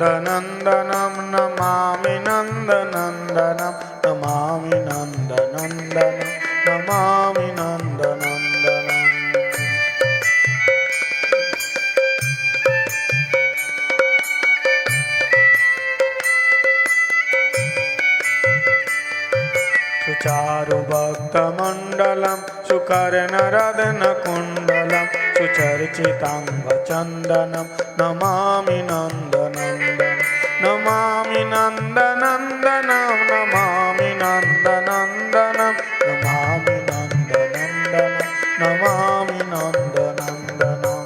नन्दनन्दनं नमामि नन्दनन्दनं नमामि नन्दनन्दनं नमामि नन्दनन्दनं सुचारुभक्तमण्डलं सुकर्णरत्नकुण्डलं सुचर्चिताङ्गचन्दनं नमामि नन्दनन्दनं नमामि नन्दनन्दनं नमामि नन्दनन्दनं नमामि नन्दनन्दनं नमामि नन्दनन्दनं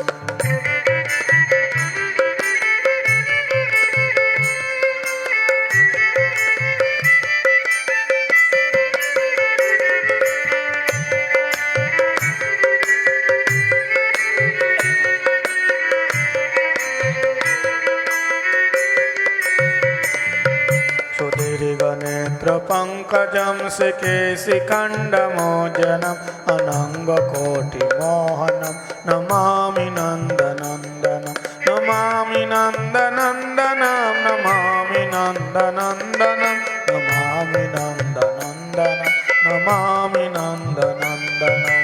सुदीर्घनेत्रपङ्कजं शिकेशिखण्डमोजनम् अनङ्गकोटिमोहनं नमामि नन्दनन्दनं नमामि नन्दनन्दनं नमामि नन्दनन्दनं नमामि नन्दनन्दनं नमामि नन्दनन्दनम्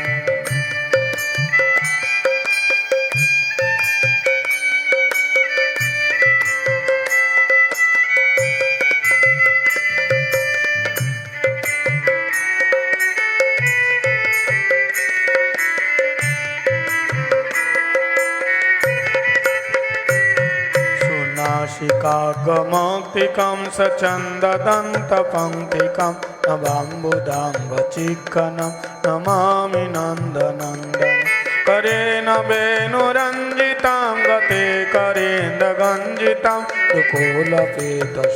नासिकाग्रमौक्तिकं सचन्ददन्तपङ्क्तिकं नवाम्बुदाङ्गचिक्कनं नमामि नन्दनन्दनं करेण वेणुरञ्जितां गते करेन्दगञ्जितां दुकूलपेतशोभनं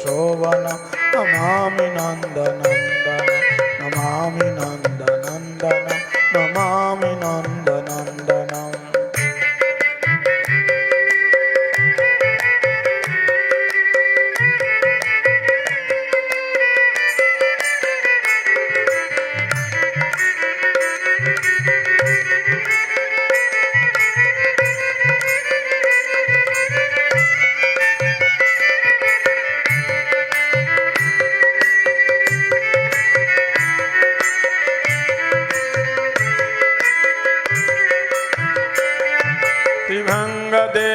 नमामि नन्दनन्दनं नमामि नन्दनन्दनं नमामि नन्दनन्दनम्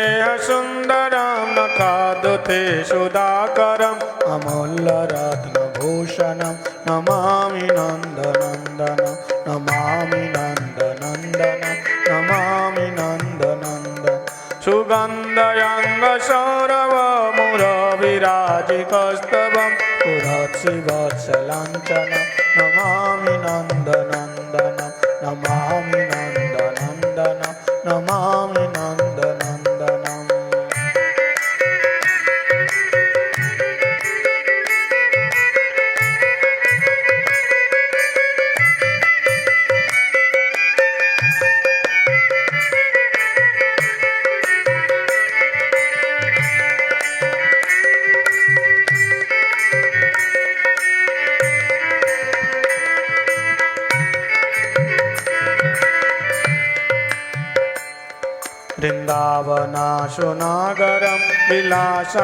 त्रिभङ्गदेहसुन्दरं नकादुते सुधाकरम् अमूल्यरत्नभूषणं नमामि नन्दनन्दनं नमामि नन्दनन्दनं नमामि नन्दनन्दनं सुगन्धयङ्गसौरभमुरविराजिकस्तवं पुरत्सिवत्सलाञ्छनं नमामि नन्दनन्दनं नमामि नन्दनन्दनं नमामि नन्दनन्दनम् वृन्दावनाशुनागरं विलासनुगवाससं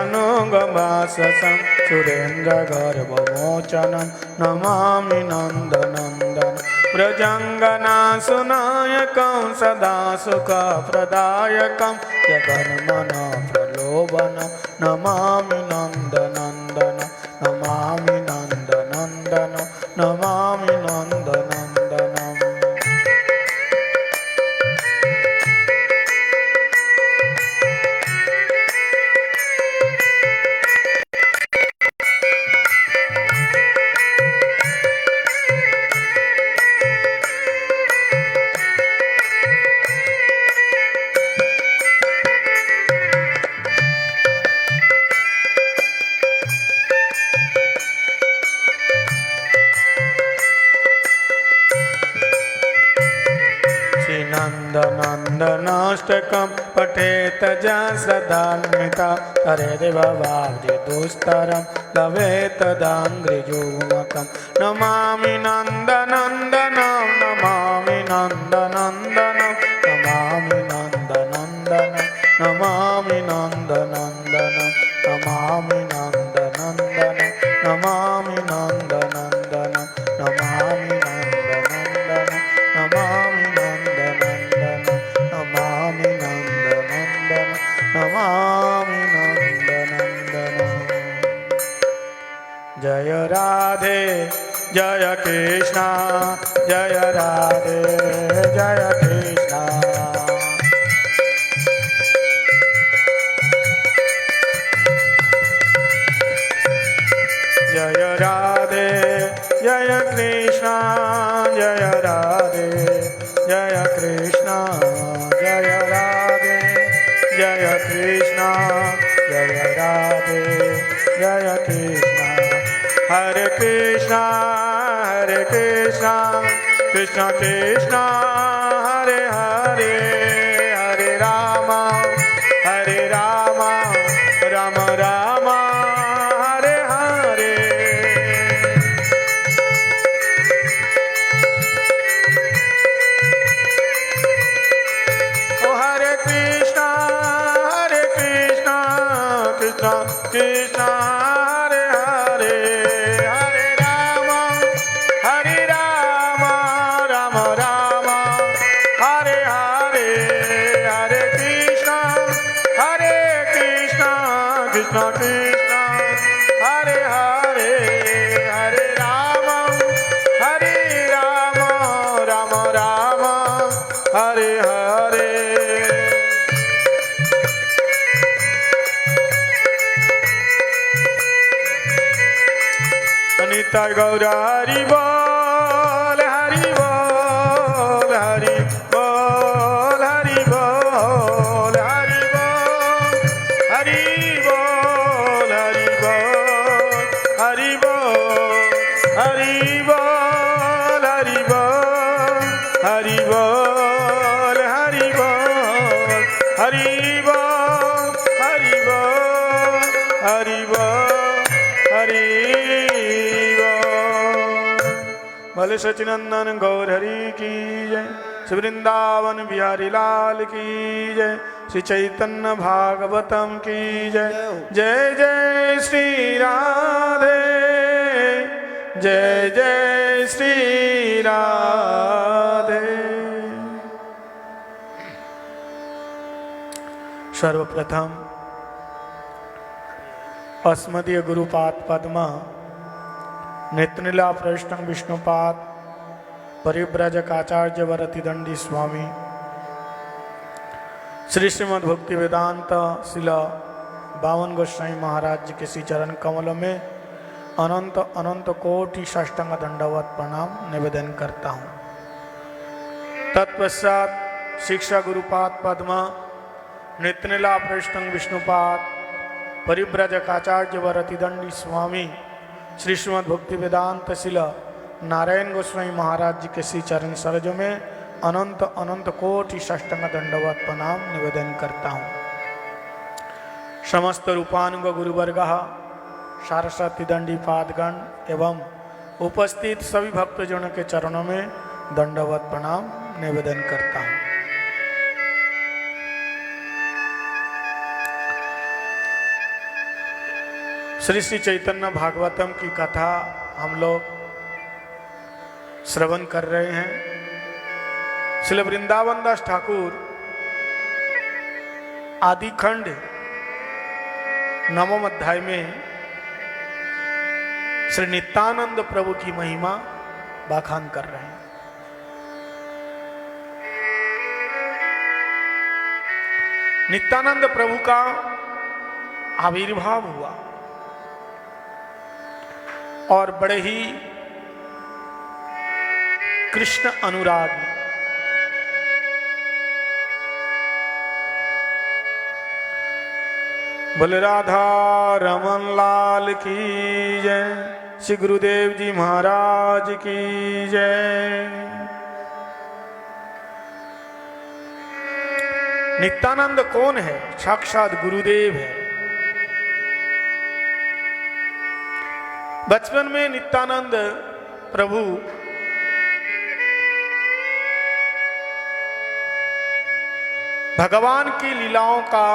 सुरेन्द्रगर्भमोचनं नमामि नन्दनन्दनं व्रजङ्गनाशुनायकं सदा सुखप्रदायकं जगन्मनप्रलोभनं नमामि नन्दनन्दनं नमामि नन्दनन्दनं नमामि नन्दनन्दनम् नन्दनन्दनाष्टकं पठेत ज सदान्विता तरेदेव वाग्यदुस्तरं लभेत दाङ्घ्रिजोमकं नमामि नन्दनन्दनं नमामि नन्दनन्दनं नमामि नन्दनन्दनं नमामि नन्दनन्दनं नमामि नन्दनन्दनं नमामि नन्दनन्दनं नमामि नन्दनन्दनं नमामि नन्दनन्दनं नमामि नन्दनन्दनं नमामि नन्दनन्दनं। जय राधे जय कृष्ण जय राधे जय कृष्ण। जय राधे जय कृष्ण जय राधे जय कृष्ण जय राधे जय कृष्ण जय राधे जय कृष्ण। हरे कृष्ण कृष्ण कृष्ण हरे हरे हरे राम राम राम हरे हरे। ओ हरे कृष्ण कृष्ण कृष्ण हरे हरे हरे राम राम राम हरे हरे हरे कृष्ण कृष्ण कृष्ण हरे हरे हरे राम राम राम हरे हरे। अनिता गौरा हरि बोल हरि बोल हरि बोल हरि बोल हरि बोल हरि बोल हरि बोल हरि बोल हरि बोल हरि बोल हरि बोल हरि बोल हरि बोल हरि बोल हरि बोल हरि भले सचिनंदन गौर हरि की जय। श्री वृंदावन बिहारी लाल की जय। श्री चैतन्य भागवतम की जय। जय जय श्री राधे जय जय श्री राधे। सर्वप्रथम अस्मदीय गुरुपाद पद्मा नेत्रनीला प्रविष्टं विष्णुपाद परिव्राजकाचार्य वरतिदंडी स्वामी श्री श्रीमद् भक्ति वेदांत शिला बावन गोस्वामी महाराज जी के श्री चरण कमल में अनंत अनंत कोटि साष्टांग दंडवत प्रणाम निवेदन करता हूँ। तत्पश्चात शिक्षा गुरुपाद पद्मा नेत्रनीला प्रविष्टं विष्णुपाद परिव्राजकाचार्य वरतिदंडी स्वामी श्री श्रीमद् भक्ति वेदांत शिला नारायण गोस्वामी महाराज जी के श्री चरण सरोज में अनंत अनंत कोटि साष्टांग दंडवत प्रणाम निवेदन करता हूँ। समस्त रूपानुग गुरुवर्ग सारस्वती दंडी पादगण एवं उपस्थित सभी भक्तजनों के चरणों में दंडवत प्रणाम निवेदन करता हूँ। श्री श्री चैतन्य भागवतम की कथा हम लोग श्रवण कर रहे हैं। श्री वृंदावन दास ठाकुर आदि खंड नवम अध्याय में श्री नित्यानंद प्रभु की महिमा बखान कर रहे हैं। नित्यानंद प्रभु का आविर्भाव हुआ और बड़े ही कृष्ण अनुरागी बोले राधा रमन लाल की जय। श्री गुरुदेव जी महाराज की जय। नित्यानंद कौन है? साक्षात गुरुदेव है। बचपन में नित्यानंद प्रभु भगवान की लीलाओं का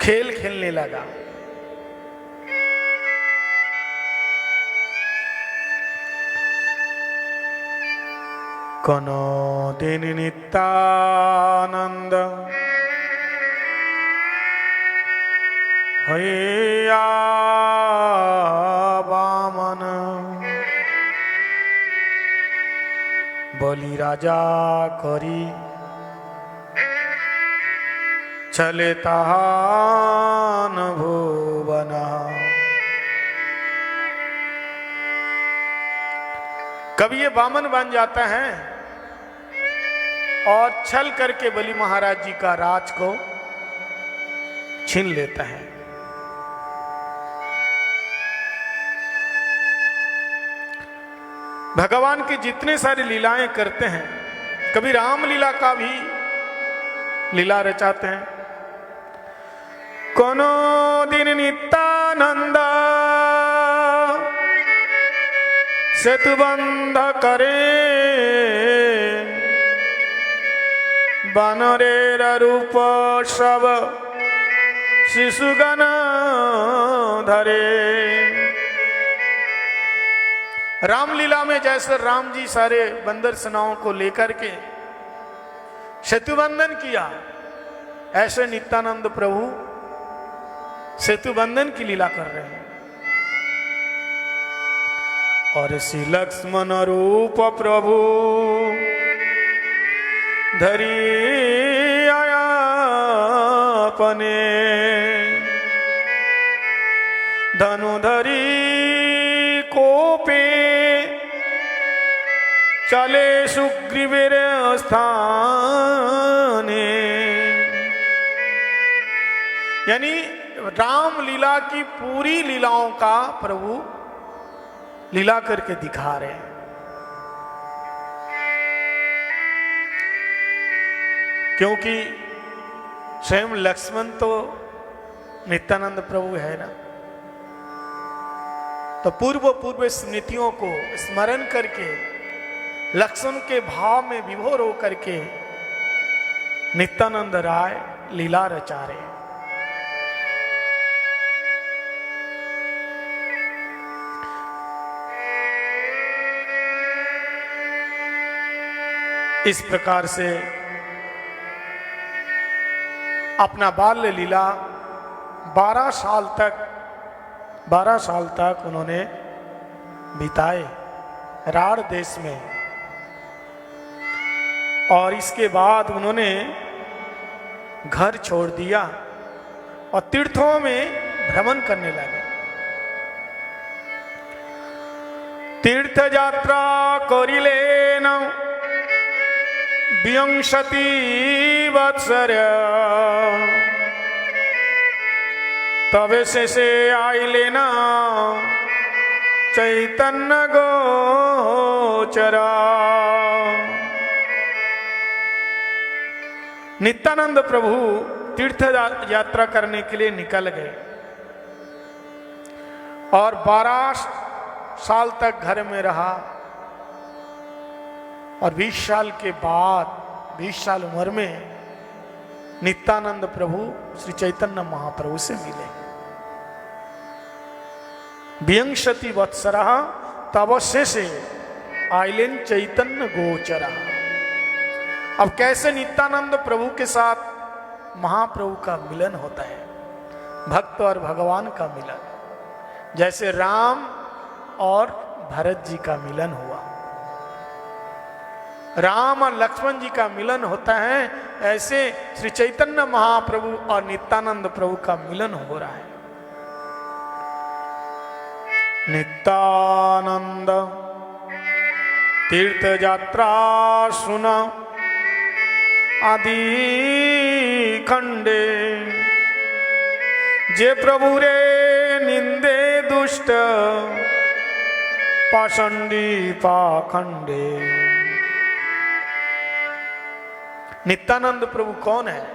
खेल खेलने लगा। कोनो दिन नित्यानंद हैया वामन बलि राजा करी चले तान भुवना। कभी ये वामन बन जाता है और छल करके बलि महाराज जी का राज को छीन लेता है। भगवान की जितने सारी लीलाएं करते हैं, कभी राम लीला का भी लीला रचाते हैं। कोनो दिन नित्यानंद सेतुबंध करे बानरेर रूप सब शिशुगण धरे। रामलीला में जैसे राम जी सारे बंदर सेनाओं को लेकर के सेतुबंधन किया, ऐसे नित्यानंद प्रभु सेतुबंधन की लीला कर रहे हैं। और श्री लक्ष्मण रूप प्रभु धरी आया अपने धनुधरी कोपे चले सुग्रीवेर स्थाने। यानी राम लीला की पूरी लीलाओं का प्रभु लीला करके दिखा रहे हैं। क्योंकि स्वयं लक्ष्मण तो नित्यानंद प्रभु है ना, तो पूर्व स्मृतियों को स्मरण करके लक्ष्मण के भाव में विभोर होकर के नित्यानंद राय लीला रचा रहे हैं। इस प्रकार से अपना बाल्य लीला 12 साल तक उन्होंने बिताए राढ़ देश में। और इसके बाद उन्होंने घर छोड़ दिया और तीर्थों में भ्रमण करने लगे। तीर्थ यात्रा करिलेन विंशति वत्सर तबे से आइलेन चैतन्य गोचरा। नित्यानंद प्रभु तीर्थ यात्रा करने के लिए निकल गए और 12 साल तक घर में रहा। और 20 साल के बाद 20 साल उम्र में नित्यानंद प्रभु श्री चैतन्य महाप्रभु से मिले। विंशति वत्सरः तबसे से आइलेन चैतन्य गोचरा। अब कैसे नित्यानंद प्रभु के साथ महाप्रभु का मिलन होता है, भक्त और भगवान का मिलन, जैसे राम और भरत जी का मिलन हुआ, राम और लक्ष्मण जी का मिलन होता है, ऐसे श्री चैतन्य महाप्रभु और नित्यानंद प्रभु का मिलन हो रहा है। नित्यानंद तीर्थ यात्रा सुन आदि खंडे जे प्रभु रे निंदे दुष्ट पाषंडी पाखंडे। नित्यानंद प्रभु कौन है?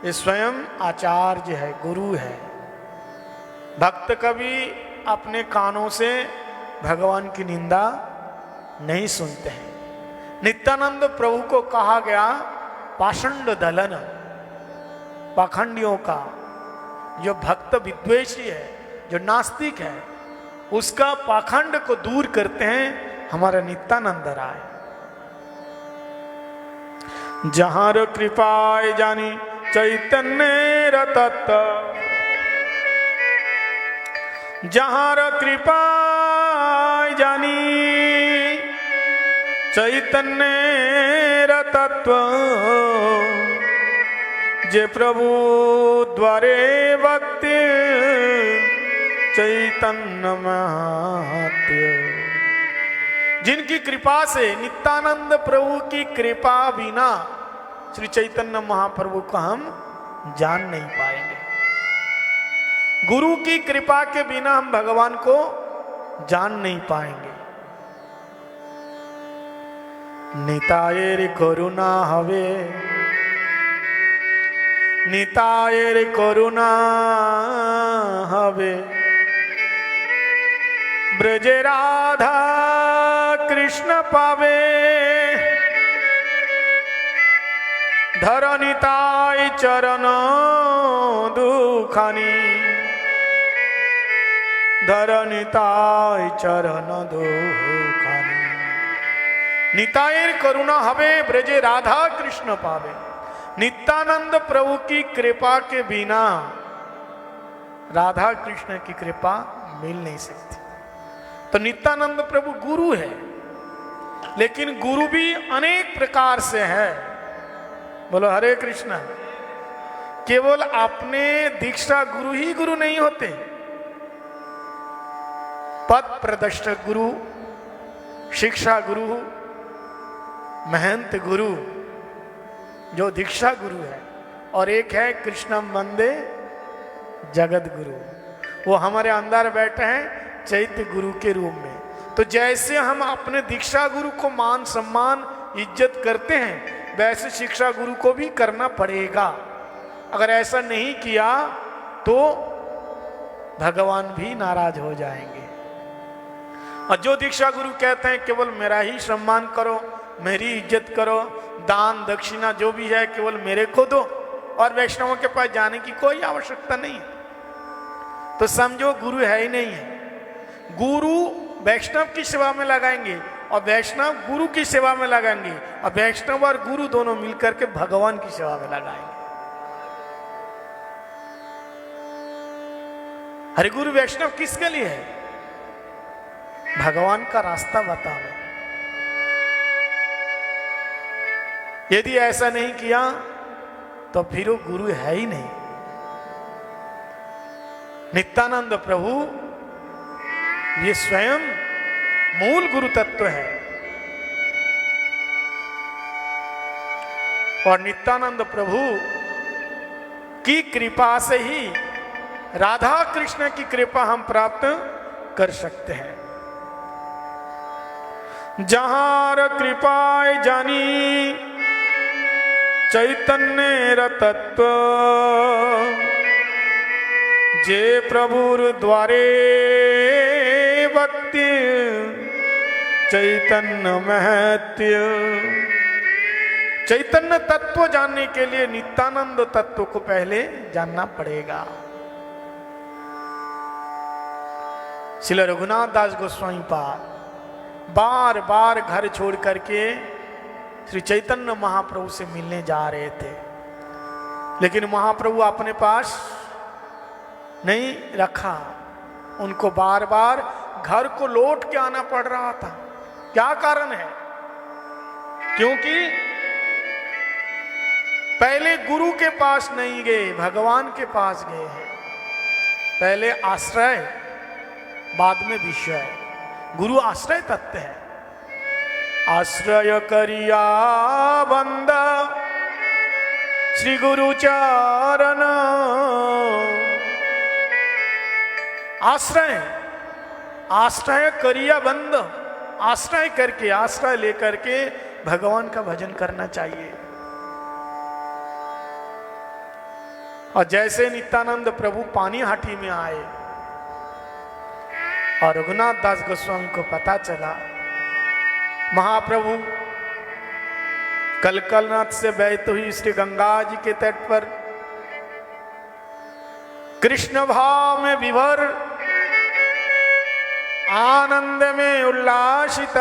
ये स्वयं आचार्य है, गुरु है। भक्त कभी अपने कानों से भगवान की निंदा नहीं सुनते हैं। नित्यानंद प्रभु को कहा गया पाषंड दलन, पाखंडियों का जो भक्त विद्वेषी है, जो नास्तिक है, उसका पाखंड को दूर करते हैं हमारा नित्यानंद राय। जहां रो कृपाए जानी चैतन्य रतत, जहां रो कृपाए जानी चैतन्य रतत्व, जे प्रभु द्वारे भक्ति चैतन्य महत्व। जिनकी कृपा से, नित्यानंद प्रभु की कृपा बिना श्री चैतन्य महाप्रभु को हम जान नहीं पाएंगे। गुरु की कृपा के बिना हम भगवान को जान नहीं पाएंगे। नितायेर करुणा हवे, नितायेर करुणा हवे, ब्रजे राधा कृष्ण पावे, धर निताय चरण दुखानी, धर निताय चरण दुखानी। नितायर करुणा हवे, ब्रजे राधा कृष्ण पावे। नित्यानंद प्रभु की कृपा के बिना राधा कृष्ण की कृपा मिल नहीं सकती। तो नित्यानंद प्रभु गुरु है, लेकिन गुरु भी अनेक प्रकार से है। बोलो हरे कृष्णा। केवल अपने दीक्षा गुरु ही गुरु नहीं होते, पद प्रदर्शक गुरु, शिक्षा गुरु, महंत गुरु जो दीक्षा गुरु है, और एक है कृष्णम वंदे जगत गुरु, वो हमारे अंदर बैठे हैं चैत्य गुरु के रूप में। तो जैसे हम अपने दीक्षा गुरु को मान सम्मान इज्जत करते हैं, वैसे शिक्षा गुरु को भी करना पड़ेगा। अगर ऐसा नहीं किया तो भगवान भी नाराज हो जाएंगे। और जो दीक्षा गुरु कहते हैं केवल मेरा ही सम्मान करो, मेरी इज्जत करो, दान दक्षिणा जो भी है केवल मेरे को दो, और वैष्णवों के पास जाने की कोई आवश्यकता नहीं, तो समझो गुरु है ही नहीं है। गुरु वैष्णव की सेवा में लगाएंगे और वैष्णव गुरु की सेवा में लगाएंगे, और वैष्णव और गुरु दोनों मिलकर के भगवान की सेवा में लगाएंगे। हरि गुरु वैष्णव किसके लिए है? भगवान का रास्ता बतावे। यदि ऐसा नहीं किया तो फिर वो गुरु है ही नहीं। नित्यानंद प्रभु ये स्वयं मूल गुरु तत्व है, और नित्यानंद प्रभु की कृपा से ही राधा कृष्ण की कृपा हम प्राप्त कर सकते हैं। जहां कृपाए जानी चैतन्य रतत्व, जे प्रभुर द्वारे भक्ति चैतन्य महत्य। चैतन्य तत्व जानने के लिए नित्यानंद तत्व को पहले जानना पड़ेगा। श्री रघुनाथ दास गोस्वामी पाद बार बार घर छोड़ करके श्री चैतन्य महाप्रभु से मिलने जा रहे थे, लेकिन महाप्रभु अपने पास नहीं रखा। उनको बार बार घर को लौट के आना पड़ रहा था। क्या कारण है? क्योंकि पहले गुरु के पास नहीं गए, भगवान के पास गए हैं। पहले आश्रय, बाद में विषय। गुरु आश्रय तत्व है। आश्रय करिया बंदा श्री गुरु चरण। आश्रय, आश्रय करिया बंद, आश्रय करके, आश्रय लेकर के भगवान का भजन करना चाहिए। और जैसे नित्यानंद प्रभु पानीहाटी में आए और रघुनाथ दास गोस्वामी को पता चला महाप्रभु कलकलनाथ से बहती हुई श्री गंगा जी के तट पर कृष्ण भाव में विभोर, आनंद में उल्लासित,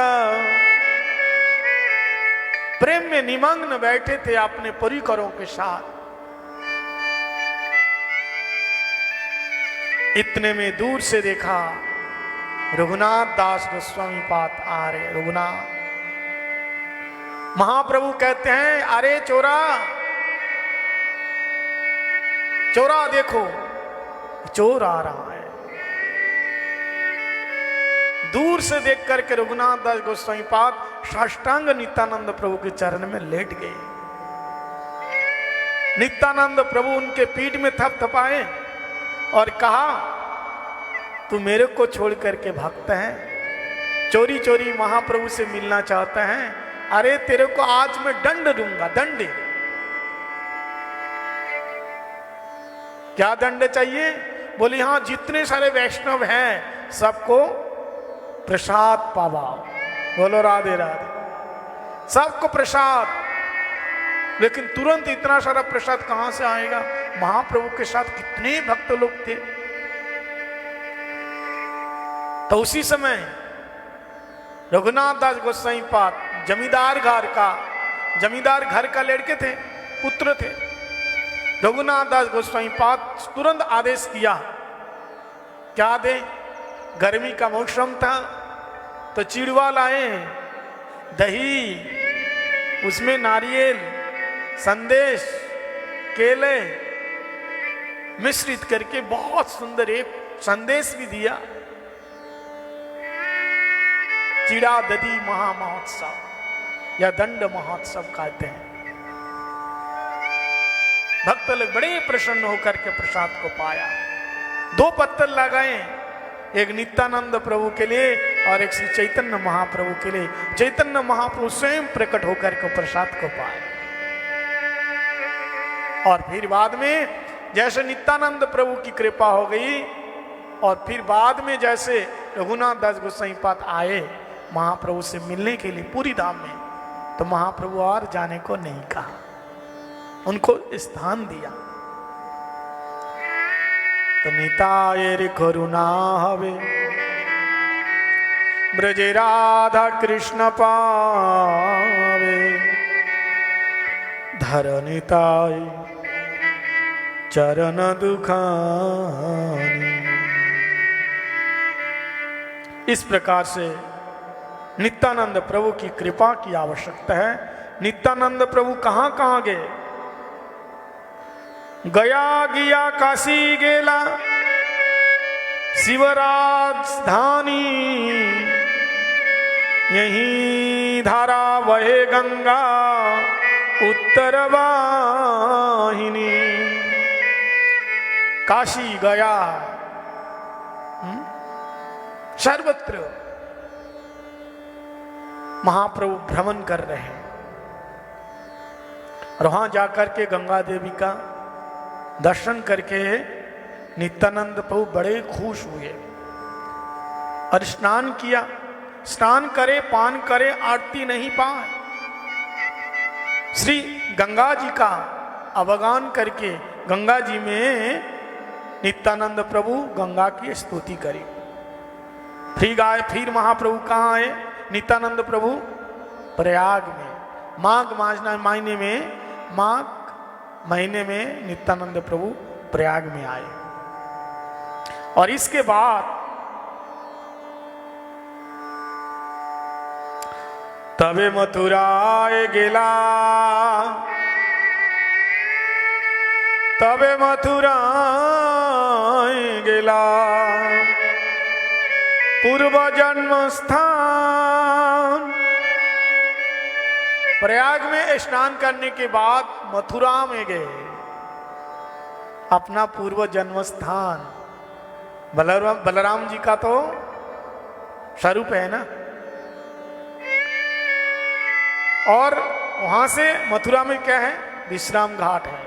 प्रेम में निमग्न बैठे थे अपने परिकरों के साथ। इतने में दूर से देखा रघुनाथ दास गोस्वामी पाद आ रहे। रघुनाथ महाप्रभु कहते हैं, अरे चोरा चोरा, देखो चोर आ रहा है। दूर से देख करके रघुनाथ दास गोस्वामी पाद साष्टांग नित्यानंद प्रभु के चरण में लेट गए। नित्यानंद प्रभु उनके पीठ में थपथपाए और कहा, तू मेरे को छोड़ करके भागता है, चोरी चोरी महाप्रभु से मिलना चाहता है। अरे तेरे को आज मैं दंड दूंगा, दंड। क्या दंड चाहिए? बोले हाँ, जितने सारे वैष्णव हैं सबको प्रसाद पावाओ। बोलो राधे राधे। सबको प्रसाद। लेकिन तुरंत इतना सारा प्रसाद कहां से आएगा? महाप्रभु के साथ कितने भक्त लोग थे। तो उसी समय रघुनाथ दास गोस्वामी पाद जमींदार घर का लड़के थे, पुत्र थे। रघुनाथ दास गोस्वामी पाद तुरंत आदेश किया, क्या दे? गर्मी का मौसम था तो चिड़वा लाए, दही, उसमें नारियल, संदेश, केले मिश्रित करके बहुत सुंदर एक संदेश भी दिया। चिड़ा दधी महामहोत्सव या दंड महोत्सव कहते हैं। भक्त लोग बड़े प्रसन्न होकर के प्रसाद को पाया। 2 पत्थर लगाए, एक नित्यानंद प्रभु के लिए और एक श्री चैतन्य महाप्रभु के लिए। चैतन्य महाप्रभु स्वयं प्रकट होकर के प्रसाद को पाए। और फिर बाद में जैसे नित्यानंद प्रभु की कृपा हो गई, और फिर बाद में जैसे रघुनाथ दास गोस्वामी पाद आए महाप्रभु से मिलने के लिए पूरी धाम में, तो महाप्रभु और जाने को नहीं कहा, उनको स्थान दिया। तो निताय करुणा हवे ब्रजे राधा कृष्ण पावे, धर निताय चरण दुखानी। इस प्रकार से नित्यानंद प्रभु की कृपा की आवश्यकता है। नित्यानंद प्रभु कहां कहां गए? गया गिया काशी गेला, शिवराजधानी, यही धारा वहे गंगा उत्तर वाहिनी। काशी गया, सर्वत्र महाप्रभु भ्रमण कर रहे हैं। और वहां जाकर के गंगा देवी का दर्शन करके नित्यानंद प्रभु बड़े खुश हुए और स्नान किया। स्नान करे, पान करे, आरती नहीं पाए, श्री गंगा जी का अवगान करके गंगा जी में नित्यानंद प्रभु गंगा की स्तुति करी। फिर महाप्रभु कहाँ आए? नित्यानंद प्रभु प्रयाग में माघ महीने में नित्यानंद प्रभु प्रयाग में आए। और इसके बाद तबे मथुराए गेला, तबे मथुराए गेला, पूर्व जन्म स्थान। प्रयाग में स्नान करने के बाद मथुरा में गए, अपना पूर्व जन्म स्थान। बलराम जी का तो स्वरूप है ना। और वहां से मथुरा में क्या है? विश्राम घाट है।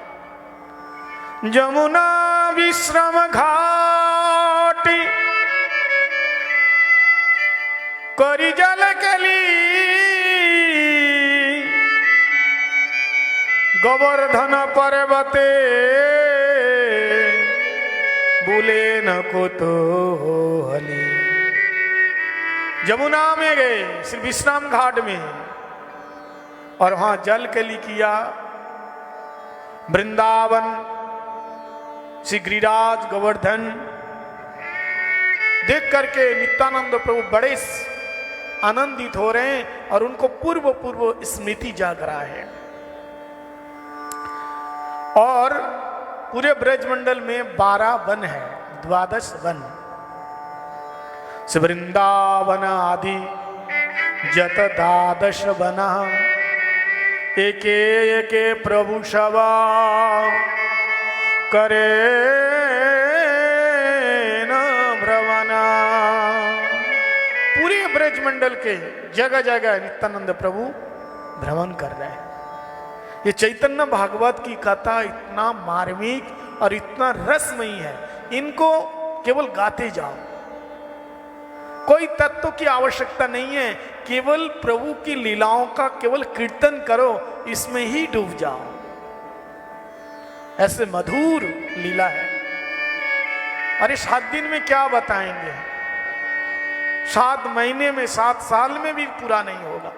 जमुना विश्राम घाट करी जल कली, गोवर्धन पर्वते गोकुले न कुतूहली। यमुना में गए श्री विश्राम घाट में और वहां जल कली किया। वृंदावन श्री गिरिराज गोवर्धन देख करके नित्यानंद प्रभु बड़े आनंदित हो रहे हैं और उनको पूर्व पूर्व स्मृति जाग रहा है। और पूरे ब्रजमंडल में 12 वन है, 12 वन। वृंदावन आदि जत 12 बना, एके एके प्रभु सवा करे न भ्रमना। पूरे ब्रजमंडल के जगह जगह नित्यानंद प्रभु भ्रमण कर रहे हैं। ये चैतन्य भागवत की कथा इतना मार्मिक और इतना रसमयी है, इनको केवल गाते जाओ, कोई तत्व की आवश्यकता नहीं है, केवल प्रभु की लीलाओं का केवल कीर्तन करो, इसमें ही डूब जाओ। ऐसे मधुर लीला है। अरे 7 दिन में क्या बताएंगे, 7 महीने में 7 साल में भी पूरा नहीं होगा,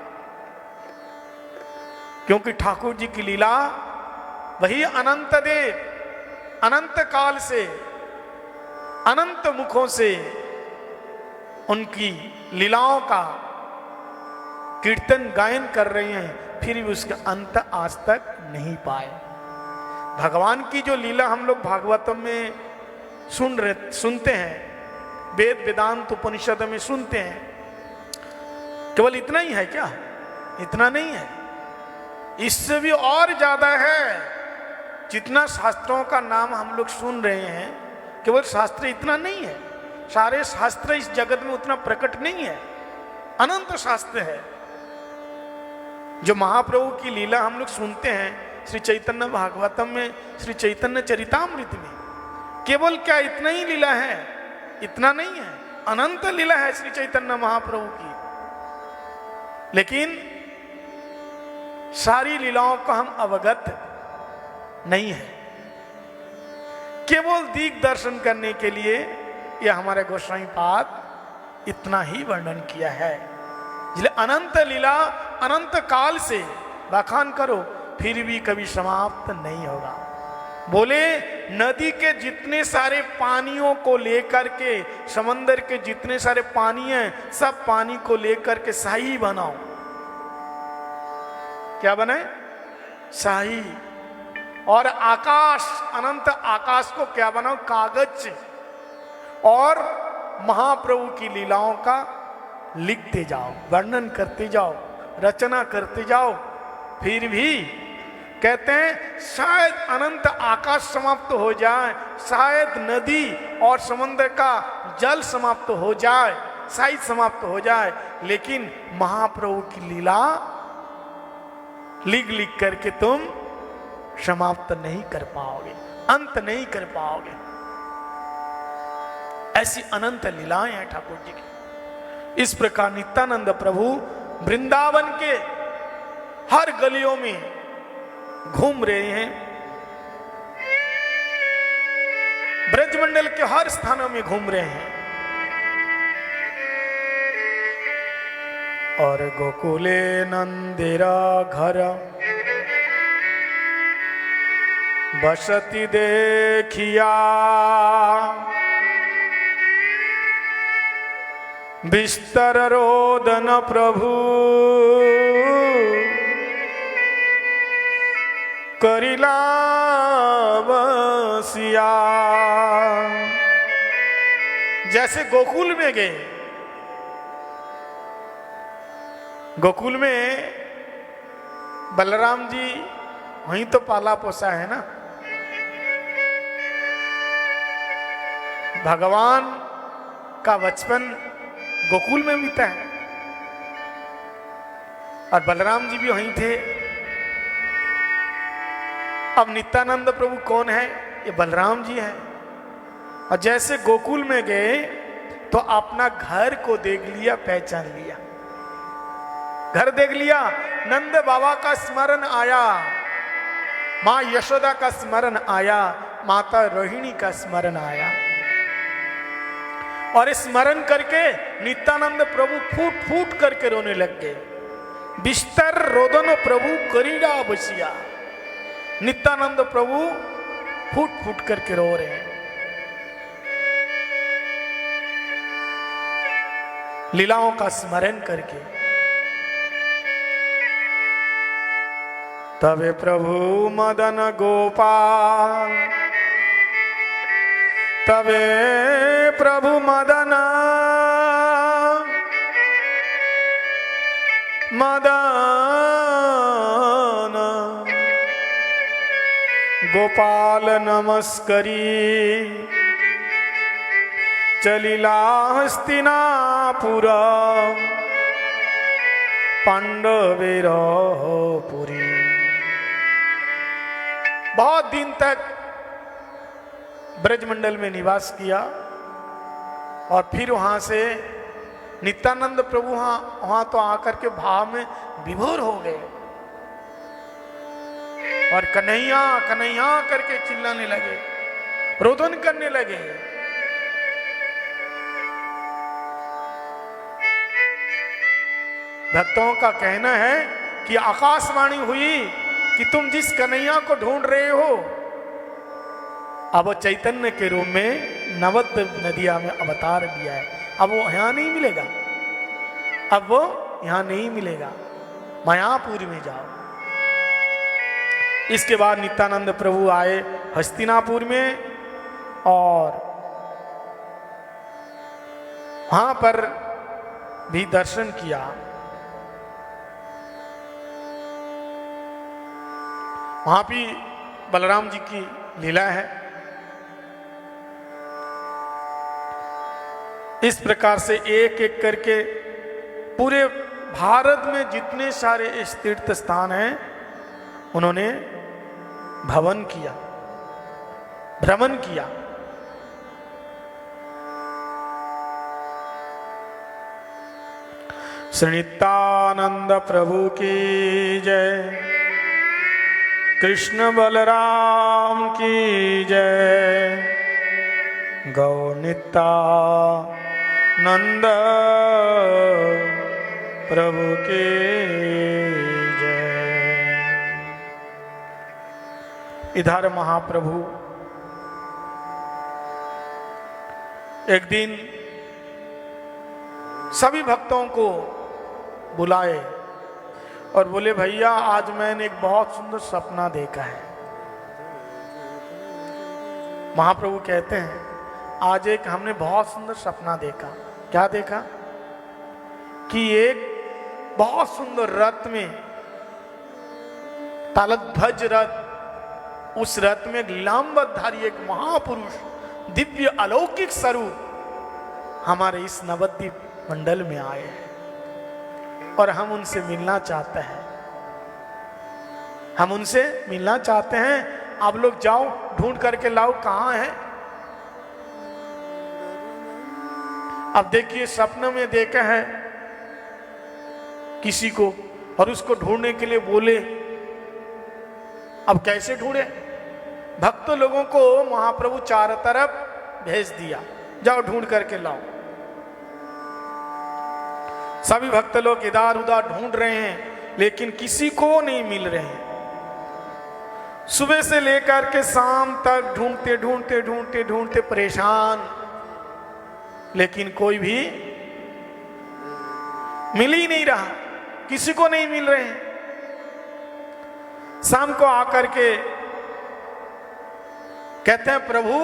क्योंकि ठाकुर जी की लीला वही अनंत देव अनंत काल से अनंत मुखों से उनकी लीलाओं का कीर्तन गायन कर रहे हैं, फिर भी उसका अंत आज तक नहीं पाए। भगवान की जो लीला हम लोग भागवतम में सुनते हैं, वेद वेदांत उपनिषद में सुनते हैं, केवल इतना ही है क्या? इतना नहीं है, इससे भी और ज्यादा है। जितना शास्त्रों का नाम हम लोग सुन रहे हैं, केवल शास्त्र इतना नहीं है, सारे शास्त्र इस जगत में उतना प्रकट नहीं है, अनंत शास्त्र है। जो महाप्रभु की लीला हम लोग सुनते हैं श्री चैतन्य भागवतम में, श्री चैतन्य चरितामृत में, केवल क्या इतना ही लीला है? इतना नहीं है, अनंत लीला है श्री चैतन्य महाप्रभु की। लेकिन सारी लीलाओं का हम अवगत नहीं है। केवल दीग दर्शन करने के लिए यह हमारे गोस्वामी पाद इतना ही वर्णन किया है। इसलिए अनंत लीला अनंत काल से बखान करो, फिर भी कभी समाप्त नहीं होगा। बोले नदी के जितने सारे पानियों को लेकर के, समंदर के जितने सारे पानी हैं, सब पानी को लेकर के शाही बनाओ। क्या बने? शाही। और आकाश, अनंत आकाश को क्या बनाओ? कागज से। और महाप्रभु की लीलाओं का लिखते जाओ, वर्णन करते जाओ, रचना करते जाओ। फिर भी कहते हैं शायद अनंत आकाश समाप्त हो जाए, शायद नदी और समुद्र का जल समाप्त हो जाए, शायद समाप्त हो जाए, लेकिन महाप्रभु की लीला लिख लिख करके तुम समाप्त नहीं कर पाओगे, अंत नहीं कर पाओगे। ऐसी अनंत लीलाएं हैं ठाकुर जी की। इस प्रकार नित्यानंद प्रभु वृंदावन के हर गलियों में घूम रहे हैं, ब्रजमंडल के हर स्थानों में घूम रहे हैं। और गोकुले नंदिरा घर बसती देखिया, बिस्तर रोदन प्रभु करिला बसिया। जैसे गोकुल में गए, गोकुल में बलराम जी वहीं तो पाला पोसा है ना, भगवान का बचपन गोकुल में बीता है और बलराम जी भी वहीं थे। अब नित्यानंद प्रभु कौन है? ये बलराम जी हैं। और जैसे गोकुल में गए तो अपना घर को देख लिया, पहचान लिया, घर देख लिया, नंद बाबा का स्मरण आया, मां यशोदा का स्मरण आया, माता रोहिणी का स्मरण आया। और स्मरण करके नित्यानंद प्रभु फूट फूट करके रोने लग गए। बिस्तर रोदन प्रभु करीड़ा बसिया। नित्यानंद प्रभु फूट फूट करके रो रहे हैं। लीलाओं का स्मरण करके। तबे प्रभु मदन गोपाल, तबे प्रभु मदन गोपाल नमस्करी चलिला हस्तिनापुर पांडवेर पुरी। बहुत दिन तक ब्रजमंडल में निवास किया और फिर वहां से नित्यानंद प्रभु वहां तो आकर के भाव में विभोर हो गए और कन्हैया कन्हैया करके चिल्लाने लगे, रोदन करने लगे। भक्तों का कहना है कि आकाशवाणी हुई कि तुम जिस कन्हैया को ढूंढ रहे हो अब वो चैतन्य के रूप में नवद्वीप नदिया में अवतार लिया है। अब वो यहां नहीं मिलेगा, अब वो यहां नहीं मिलेगा, मायापुर में जाओ। इसके बाद नित्यानंद प्रभु आए हस्तिनापुर में और वहां पर भी दर्शन किया। वहां भी बलराम जी की लीला है। इस प्रकार से एक एक करके पूरे भारत में जितने सारे तीर्थ स्थान हैं उन्होंने भ्रमण किया। श्री नित्यानंद प्रभु की जय, कृष्ण बलराम की जय, गौ नित्यानंद प्रभु की जय। इधर महाप्रभु एक दिन सभी भक्तों को बुलाए और बोले, भैया आज मैंने एक बहुत सुंदर सपना देखा है। महाप्रभु कहते हैं, आज एक हमने बहुत सुंदर सपना देखा। क्या देखा? कि एक बहुत सुंदर रथ में, तालध्वज रथ, उस रथ में एक लांबधारी एक महापुरुष दिव्य अलौकिक स्वरूप हमारे इस नवद्वीप मंडल में आए हैं और हम उनसे मिलना चाहते हैं। हम उनसे मिलना चाहते हैं। आप लोग जाओ ढूंढ करके लाओ, कहां है। अब देखिए सपने में देखा है किसी को और उसको ढूंढने के लिए बोले। अब कैसे ढूंढे? भक्त लोगों को महाप्रभु चारों तरफ भेज दिया, जाओ ढूंढ करके लाओ। सभी भक्त लोग इधर उधर ढूंढ रहे हैं लेकिन किसी को नहीं मिल रहे हैं। सुबह से लेकर के शाम तक ढूंढते ढूंढते ढूंढते ढूंढते परेशान, लेकिन कोई भी मिल ही नहीं रहा, किसी को नहीं मिल रहे हैं। शाम को आकर के कहते हैं, प्रभु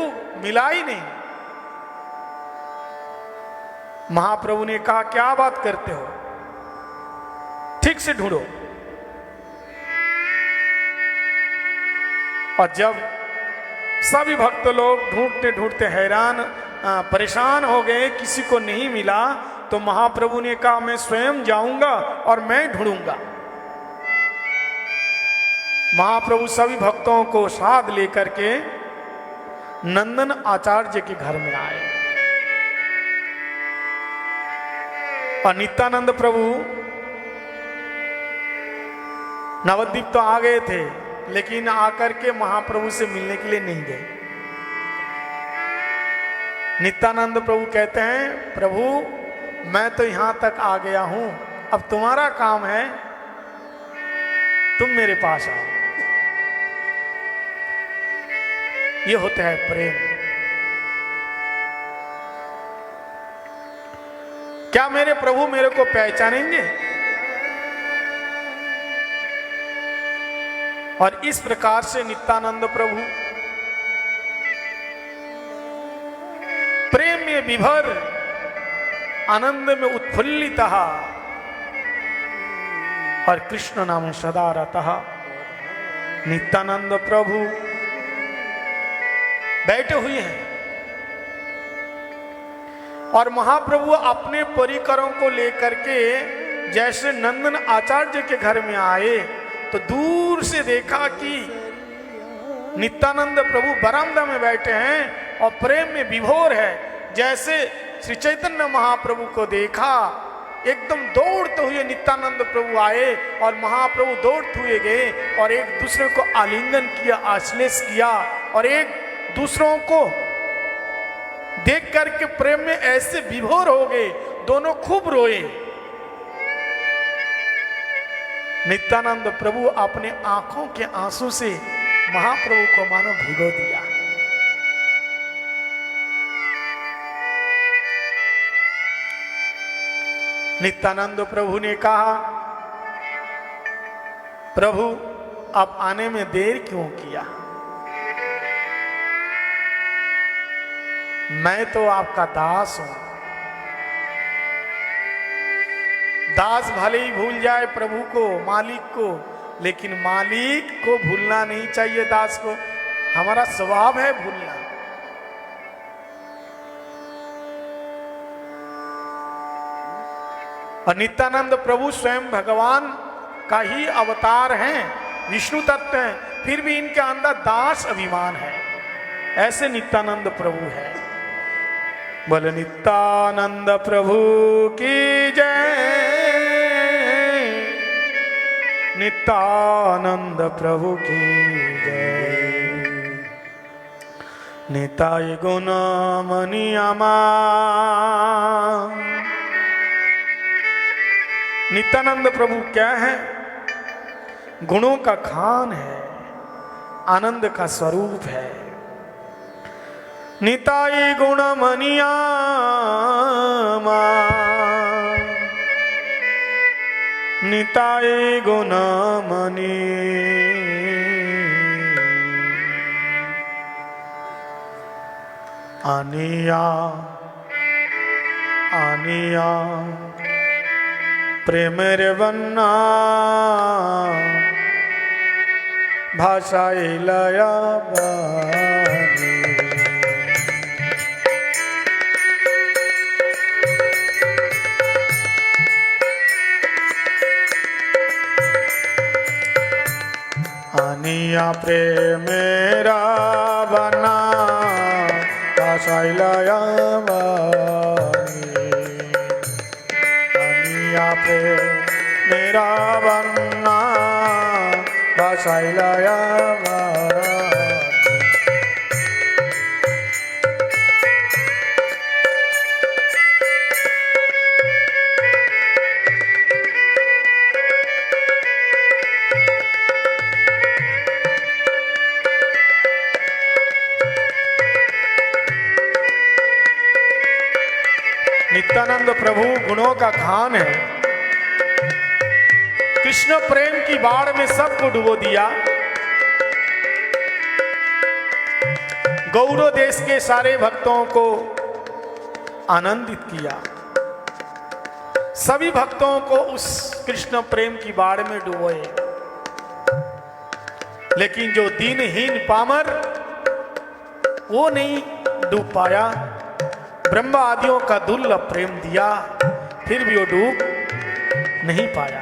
मिला ही नहीं। महाप्रभु ने कहा, क्या बात करते हो, ठीक से ढूंढो। और जब सभी भक्त लोग ढूंढते ढूंढते हैरान परेशान हो गए, किसी को नहीं मिला, तो महाप्रभु ने कहा, मैं स्वयं जाऊंगा और मैं ढूंढूंगा। महाप्रभु सभी भक्तों को साथ लेकर के नंदन आचार्य के घर में आए और नित्यानंद प्रभु नवद्वीप तो आ गए थे लेकिन आकर के महाप्रभु से मिलने के लिए नहीं गए। नित्यानंद प्रभु कहते हैं, प्रभु मैं तो यहां तक आ गया हूं, अब तुम्हारा काम है, तुम मेरे पास आओ। ये होता है प्रेम। क्या मेरे प्रभु मेरे को पहचानेंगे? और इस प्रकार से नित्यानंद प्रभु प्रेम में विभर, आनंद में उत्फुल्लित और कृष्ण नाम सदा रतः। नित्यानंद प्रभु बैठे हुए हैं और महाप्रभु अपने परिकरों को लेकर के जैसे नंदन आचार्य के घर में आए तो दूर से देखा कि नित्यानंद प्रभु बरामदा में बैठे हैं और प्रेम में विभोर है। जैसे श्री चैतन्य महाप्रभु को देखा, एकदम दौड़ते हुए नित्यानंद प्रभु आए और महाप्रभु दौड़ते हुए गए और एक दूसरे को आलिंगन किया, आश्लेष किया और एक दूसरों को देख करके प्रेम में ऐसे विभोर हो गए, दोनों खूब रोए। नित्यानंद प्रभु अपने आंखों के आंसू से महाप्रभु को मानो भिगो दिया। नित्यानंद प्रभु ने कहा, प्रभु आप आने में देर क्यों किया? मैं तो आपका दास हूं। दास भले ही भूल जाए प्रभु को, मालिक को, लेकिन मालिक को भूलना नहीं चाहिए दास को। हमारा स्वभाव है भूलना। और नित्यानंद प्रभु स्वयं भगवान का ही अवतार हैं, विष्णु तत्व हैं, फिर भी इनके अंदर दास अभिमान है। ऐसे नित्यानंद प्रभु है। बोले नित्यानंद प्रभु की जय, नित्यानंद प्रभु की जय। निताय गुण मनियामा। नित्यानंद प्रभु क्या है? गुणों का खान है, आनंद का स्वरूप है। निताई गुण मनियामा, निताई गुण मनि। आनिया आनिया प्रेम रे वन्ना, भाषा लया बानी। आनिया प्रेम मेरा बना, भाषा लया बानी। आनिया प्रेम मेरा बना, भाषा लया बानी। नित्यानंद प्रभु गुणों का खान है। कृष्ण प्रेम की बाढ़ में सबको डुबो दिया। गौड़ देश के सारे भक्तों को आनंदित किया। सभी भक्तों को उस कृष्ण प्रेम की बाढ़ में डुबोए। लेकिन जो दीनहीन पामर, वो नहीं डूब पाया। ब्रह्मा आदियों का दुर्लभ प्रेम दिया, फिर भी वो डूब नहीं पाया।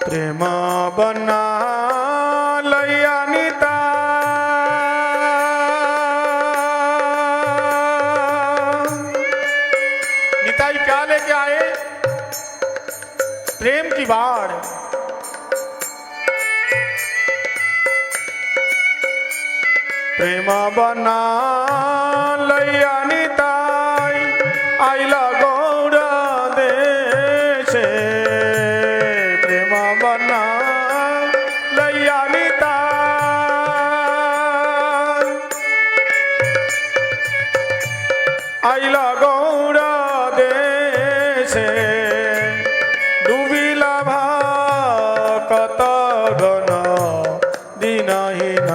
प्रेम बना लया निता, निताई क्या लेके आए? प्रेम की बाढ़। प्रेम बना लैया निताई आइला गौड़ देशे प्रेम बना लैया निताई आइला गौड़ देशे डूबिला कत घन दिनहीन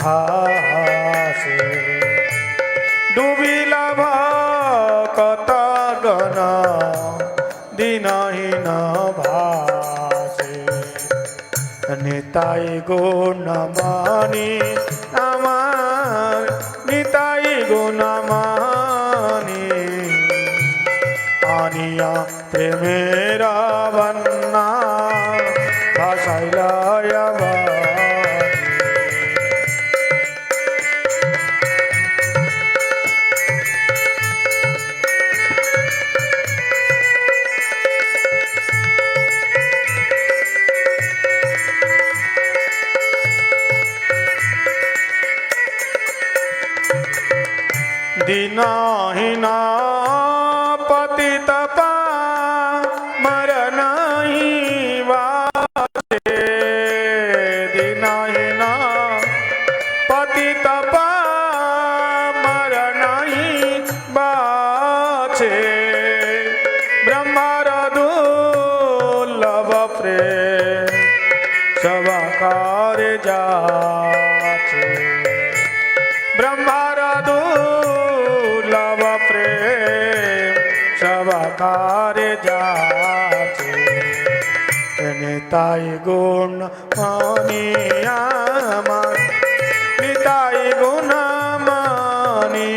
भासे डूबिला कत घन दिनहीन भासे निताई गुण मानी আমার নিতাই গুণ মানি আনিয়া প্রেমের বন্যা ভাসাইলা दीनहीना पतित मरनाही वाचे दीनहीना पतित मरनाही बाचे ब्रह्मार दुर्लभ प्रेम सवाकार जाचे ब्रह्मार दुर्लभ प्रेम सवाकार जाचे निताई गुण मानी আমার निताई गुण मानी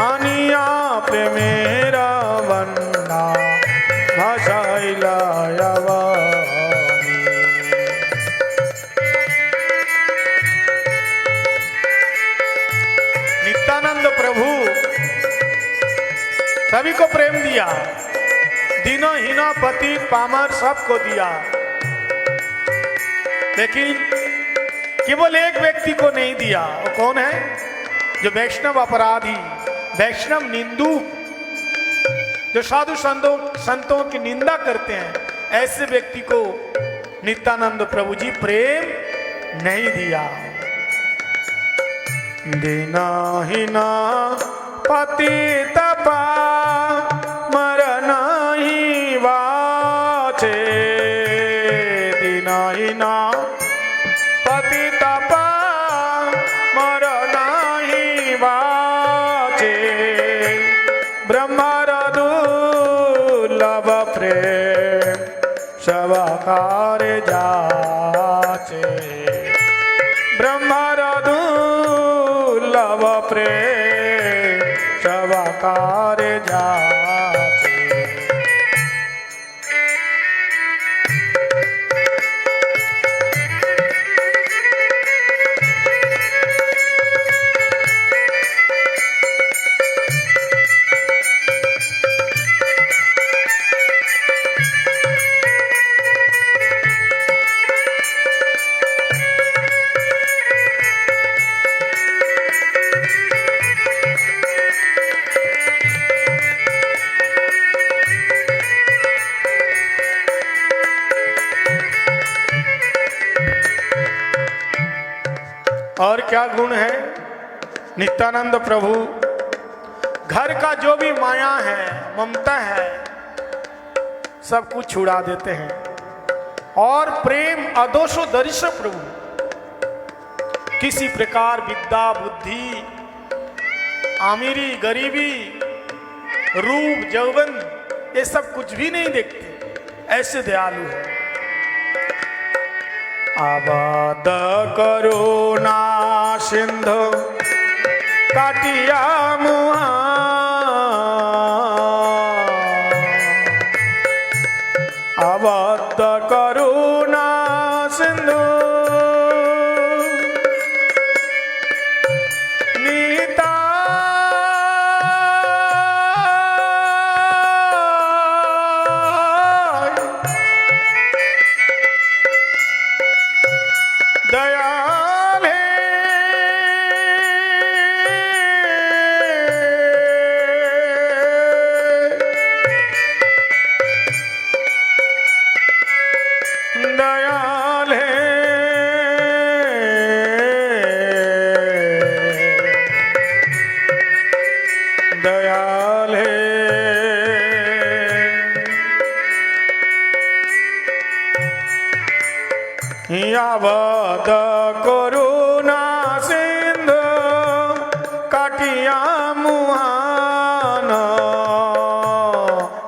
आनिया प्रेमेर बन्ना भासाइला नित्यानंद प्रभु सभी को प्रेम दिया, दीनो हीना पति पामर सबको दिया, लेकिन केवल एक व्यक्ति को नहीं दिया। वो कौन है? जो वैष्णव अपराधी, वैष्णव निंदू, जो साधु संतों की निंदा करते हैं, ऐसे व्यक्ति को नित्यानंद प्रभु जी प्रेम नहीं दिया। दीनहीना पतित मरनाही वाचे दीनहीना पतित मरनाही वाचे ब्रह्मार दुर्लभ प्रेम सवाकार जाचे ब्रह्मार दुर्लभ प्रेम सवाकार जाचे। और क्या गुण है नित्यानंद प्रभु? घर का जो भी माया है, ममता है, सब कुछ छुड़ा देते हैं और प्रेम अदोषो दर्श प्रभु किसी प्रकार विद्या बुद्धि आमिरी गरीबी रूप यौवन ये सब कुछ भी नहीं देखते, ऐसे दयालु है। आबाद करुणा सिंधु काटिया मुहा आबाद करुणा सिंधु नीता दयाल है दयाल है। यावद करुणा सिंधु काटिया मुहान,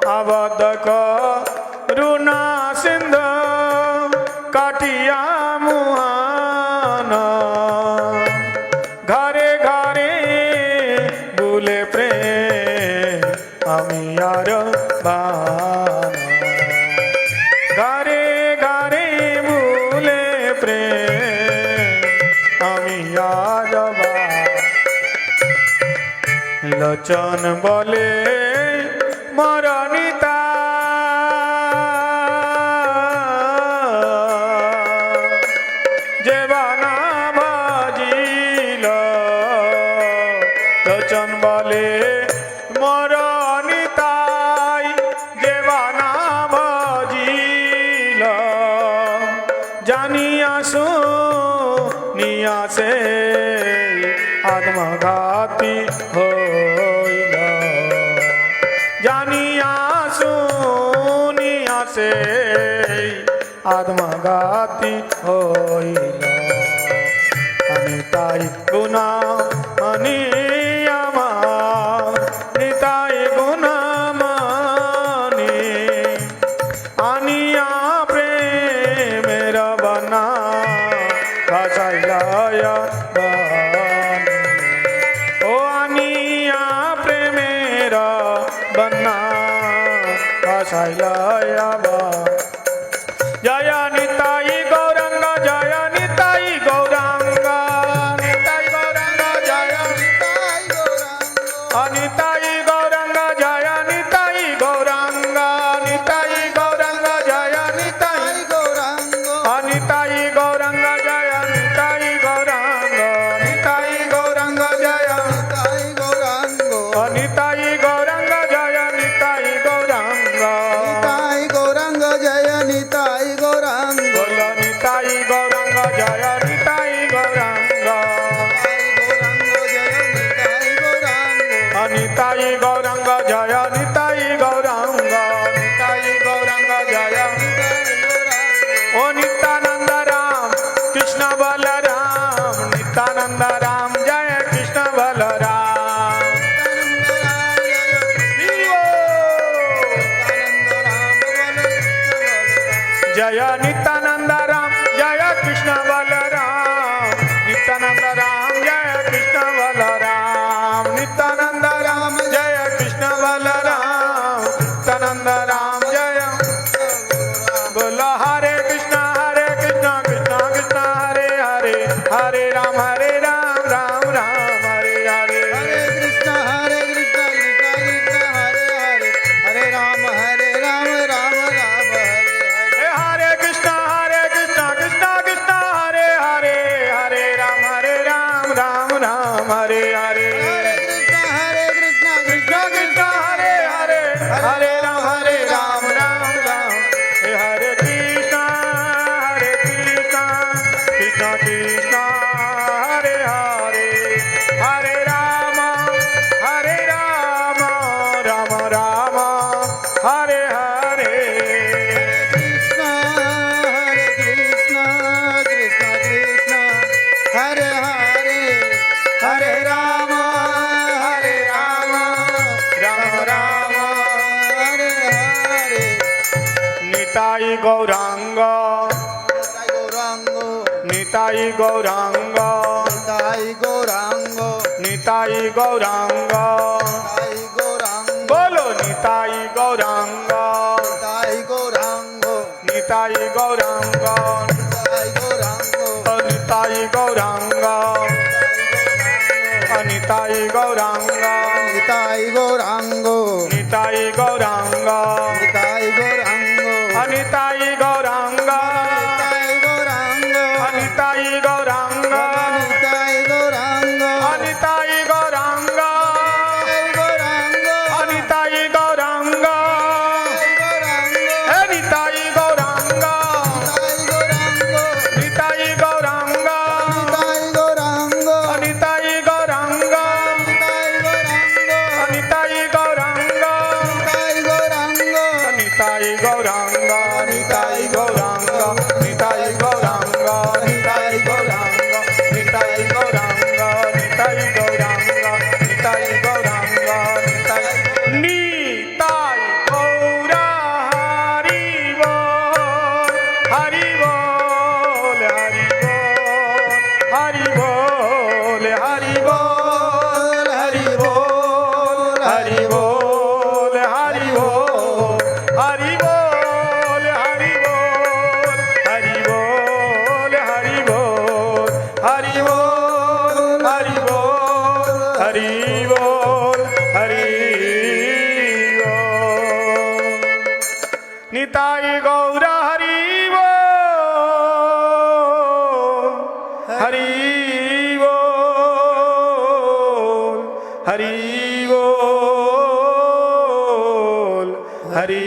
आवद करुणा सिंधु काटिया मुहान, घरे घरे बुले प्रेम আমি আর বান, ঘরে ঘরে বুলে প্রেম আমি আর বান। লোচন বলে মরণিতা, যে বানা বাজিল, লোচন বলে মরণিতাই, যে বানা বাজিল, জানিয়া শুনিয়া সে আত্মঘাতী হইল, জানিয়া শুনিয়া সে আত্মঘাতী হইল। আমি তাই গুণা মানি আমার, নিতাই গুণা মানি, আনিয়া প্রেমের বনা ভাসাইলা বানি, ও আনিয়া প্রেমের বনা ভাসাইলা বানি। জয় নিতাই গৌরাঙ্গ, জয় নিতাই গৌরাঙ্গ, নিতাই গৌরাঙ্গ, জয় নিতাই গৌরাঙ্গ, অনিতাই গৌরাঙ্গ, জয় নিতাই গৌরাঙ্গ, নিতাই গৌরাঙ্গ, জয় নিতাই গৌরাঙ্গ, অনিতাই গৌরাঙ্গ, জয় নিতাই গৌরাঙ্গ, নিতাই গৌরাঙ্গ, জয় নিতাই গৌরাঙ্গ, অনিতাই গৌরাঙ্গ, জয় নিতাই গৌরাঙ্গ, নিতাই গৌরাঙ্গ, জয় নিতাই গৌরাঙ্গ, বল নিতাই গৌরাঙ্গ, জয় নিতাই গৌরাঙ্গ, নিতাই গৌরাঙ্গ, জয় নিতাই গৌরাঙ্গ, নিতাই গৌরাঙ্গ, জয় ও নিত্যানন্দ রাম কৃষ্ণ বলরাম, নিত্যানন্দ রাম জয় কৃষ্ণ বলরাম, जय नित्यानंद राम जय कृष्ण बलराम, नित्यानंद राम जय कृष्ण बलराम, नित्यानंद राम जय कृष्ण बलराम, नित्यानंद राम जय बोलो हरे कृष्ण कृष्ण कृष्ण हरे हरे, हरे राम राम राम हरे हरे, हरे कृष्ण कृष्ण कृष्ण हरे हरे, हरे राम राम राम हरे हरे, हरे कृष्ण कृष्ण कृष्ण हरे हरे, हरे राम राम राम हरे हरे, हरे कृष्ण कृष्ण कृष्ण कृष्ण हरे हरे, हरे राम राम राम, हरे कृष्ण कृष्ण कृष्ण हरे हरे, हरे राम राम राम हरे हरे, कृष्ण कृष्ण कृष्ण कृष्ण हरे हरे, हरे राम राम राम हरे हरे, निताई गौरांग, निताई गौरांग, निताई गौरांग, निताई निताई गौरांग, गौरांग, निताई गौरांग, बोलो निताई गौरांग, निताई गौरांग, निताई गौरांग, निताई गौरांग, निताई गौरांग, निताई गौरांग, निताई गौरांग, निताई गौरांग, निताई गौरांग, निताई गौरांग, निताई गौरांग, निताई गौरांग, निताई गौरांग, निताई गौरांग, निताई गौरांग, निताई गौरांग, निताई गौरांग, निताई गौरांग, निताई गौरांग, हरि बोल हरि बोल हरि बोल हरि बोल हरि बोल हरि बोल हरि बोल हरि बोल हरि बोल हरि बोल निताई गौर हरि बोल हरि बोल हरि बोल हरि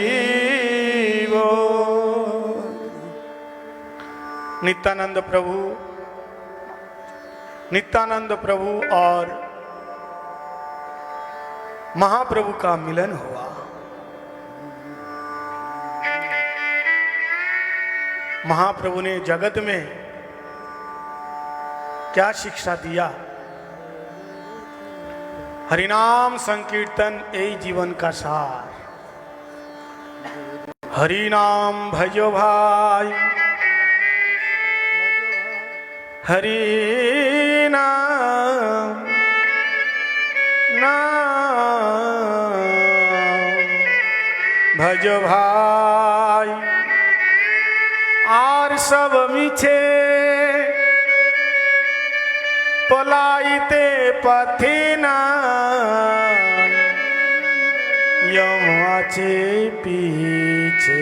बोल। नित्यानंद प्रभु और महाप्रभु का मिलन हुआ। महाप्रभु ने जगत में क्या शिक्षा दिया? हरिनाम संकीर्तन यही जीवन का सार। हरि नाम भजो भाई, हरि नाम भजो भाई, आर सब मिछे पलाइते पथिना यम आचे पीछे।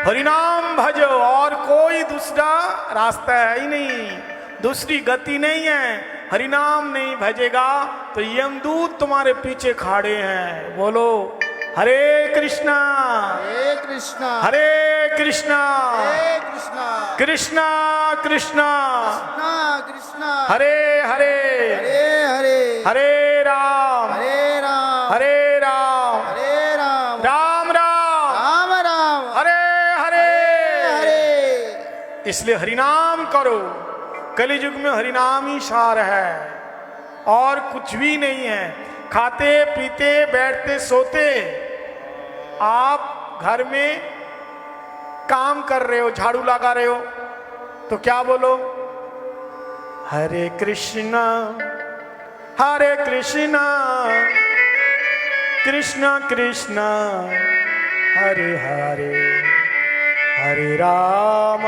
हरिनाम भजो, और कोई दूसरा रास्ता है ही नहीं, दूसरी गति नहीं है। हरिनाम नहीं भजेगा तो यमदूत तुम्हारे पीछे खड़े हैं। बोलो हरे कृष्णा हरे कृष्णा हरे कृष्णा हरे कृष्णा कृष्णा कृष्णा कृष्णा कृष्णा हरे हरे हरे हरे हरे राम हरे राम हरे राम हरे राम राम राम राम राम हरे हरे। हरे। इसलिए हरिनाम करो। कलियुग में हरिनाम ही सार है और कुछ भी नहीं है। खाते पीते बैठते सोते, आप घर में काम कर रहे हो, झाड़ू लगा रहे हो, तो क्या बोलो? हरे कृष्णा कृष्णा कृष्णा हरे हरे, हरे राम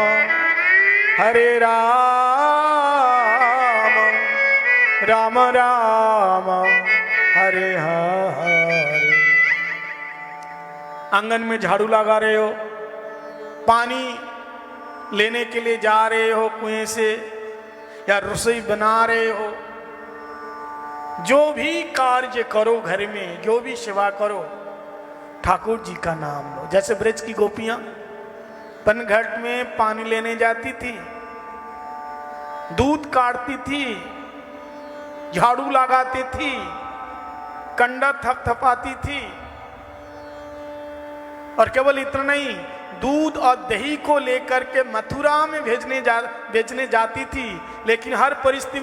राम राम हरे हरे। आंगन में झाड़ू लगा रहे हो, पानी लेने के लिए जा रहे हो कुएं से, या रसोई बना रहे हो, जो भी कार्य करो घर में, जो भी सेवा करो, ठाकुर जी का नाम लो। जैसे ब्रज की गोपियां पनघट में पानी लेने जाती थी, दूध काटती थी, झाड़ू लगाती थी, कंडा थपथपाती थी, और केवल इतना नहीं, दूध और दही को लेकर के मथुरा में बेचने जाती थी। लेकिन हर परिस्थिति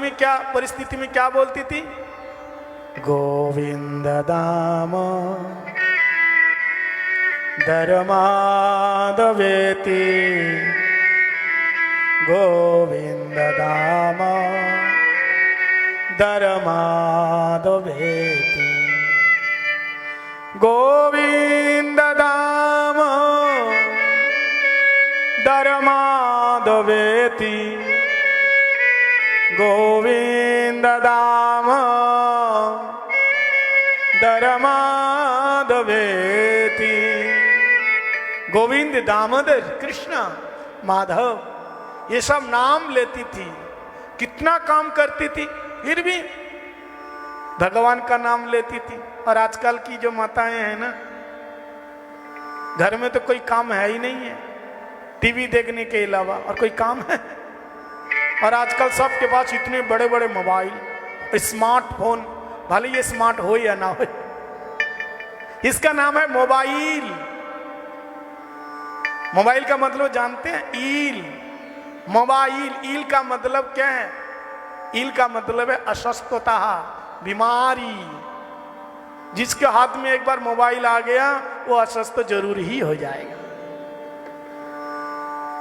में क्या बोलती थी? गोविंद दाम धर्मादवेति, गोविंद दाम धर्मादवेति, गोविंद दाम धर्मादवेति, गोविंद दाम धर्मादवेति। गोविंद, दामोदर, कृष्ण, माधव, ये सब नाम लेती थी, कितना काम करती थी, फिर भी भगवान का नाम लेती थी। और आजकल की जो माताएं हैं ना, घर में तो कोई काम है ही नहीं है टीवी देखने के अलावा, और कोई काम है? और आजकल सबके पास इतने बड़े बड़े मोबाइल, स्मार्टफोन, भले ये स्मार्ट हो या ना हो, इसका नाम है मोबाइल। मोबाइल का मतलब जानते हैं? ईल। मोबाइल, ईल का मतलब क्या है? ईल का मतलब है अस्वस्थता, बीमारी। जिसके हाथ में एक बार मोबाइल आ गया वो अस्वस्थ जरूर ही हो जाएगा।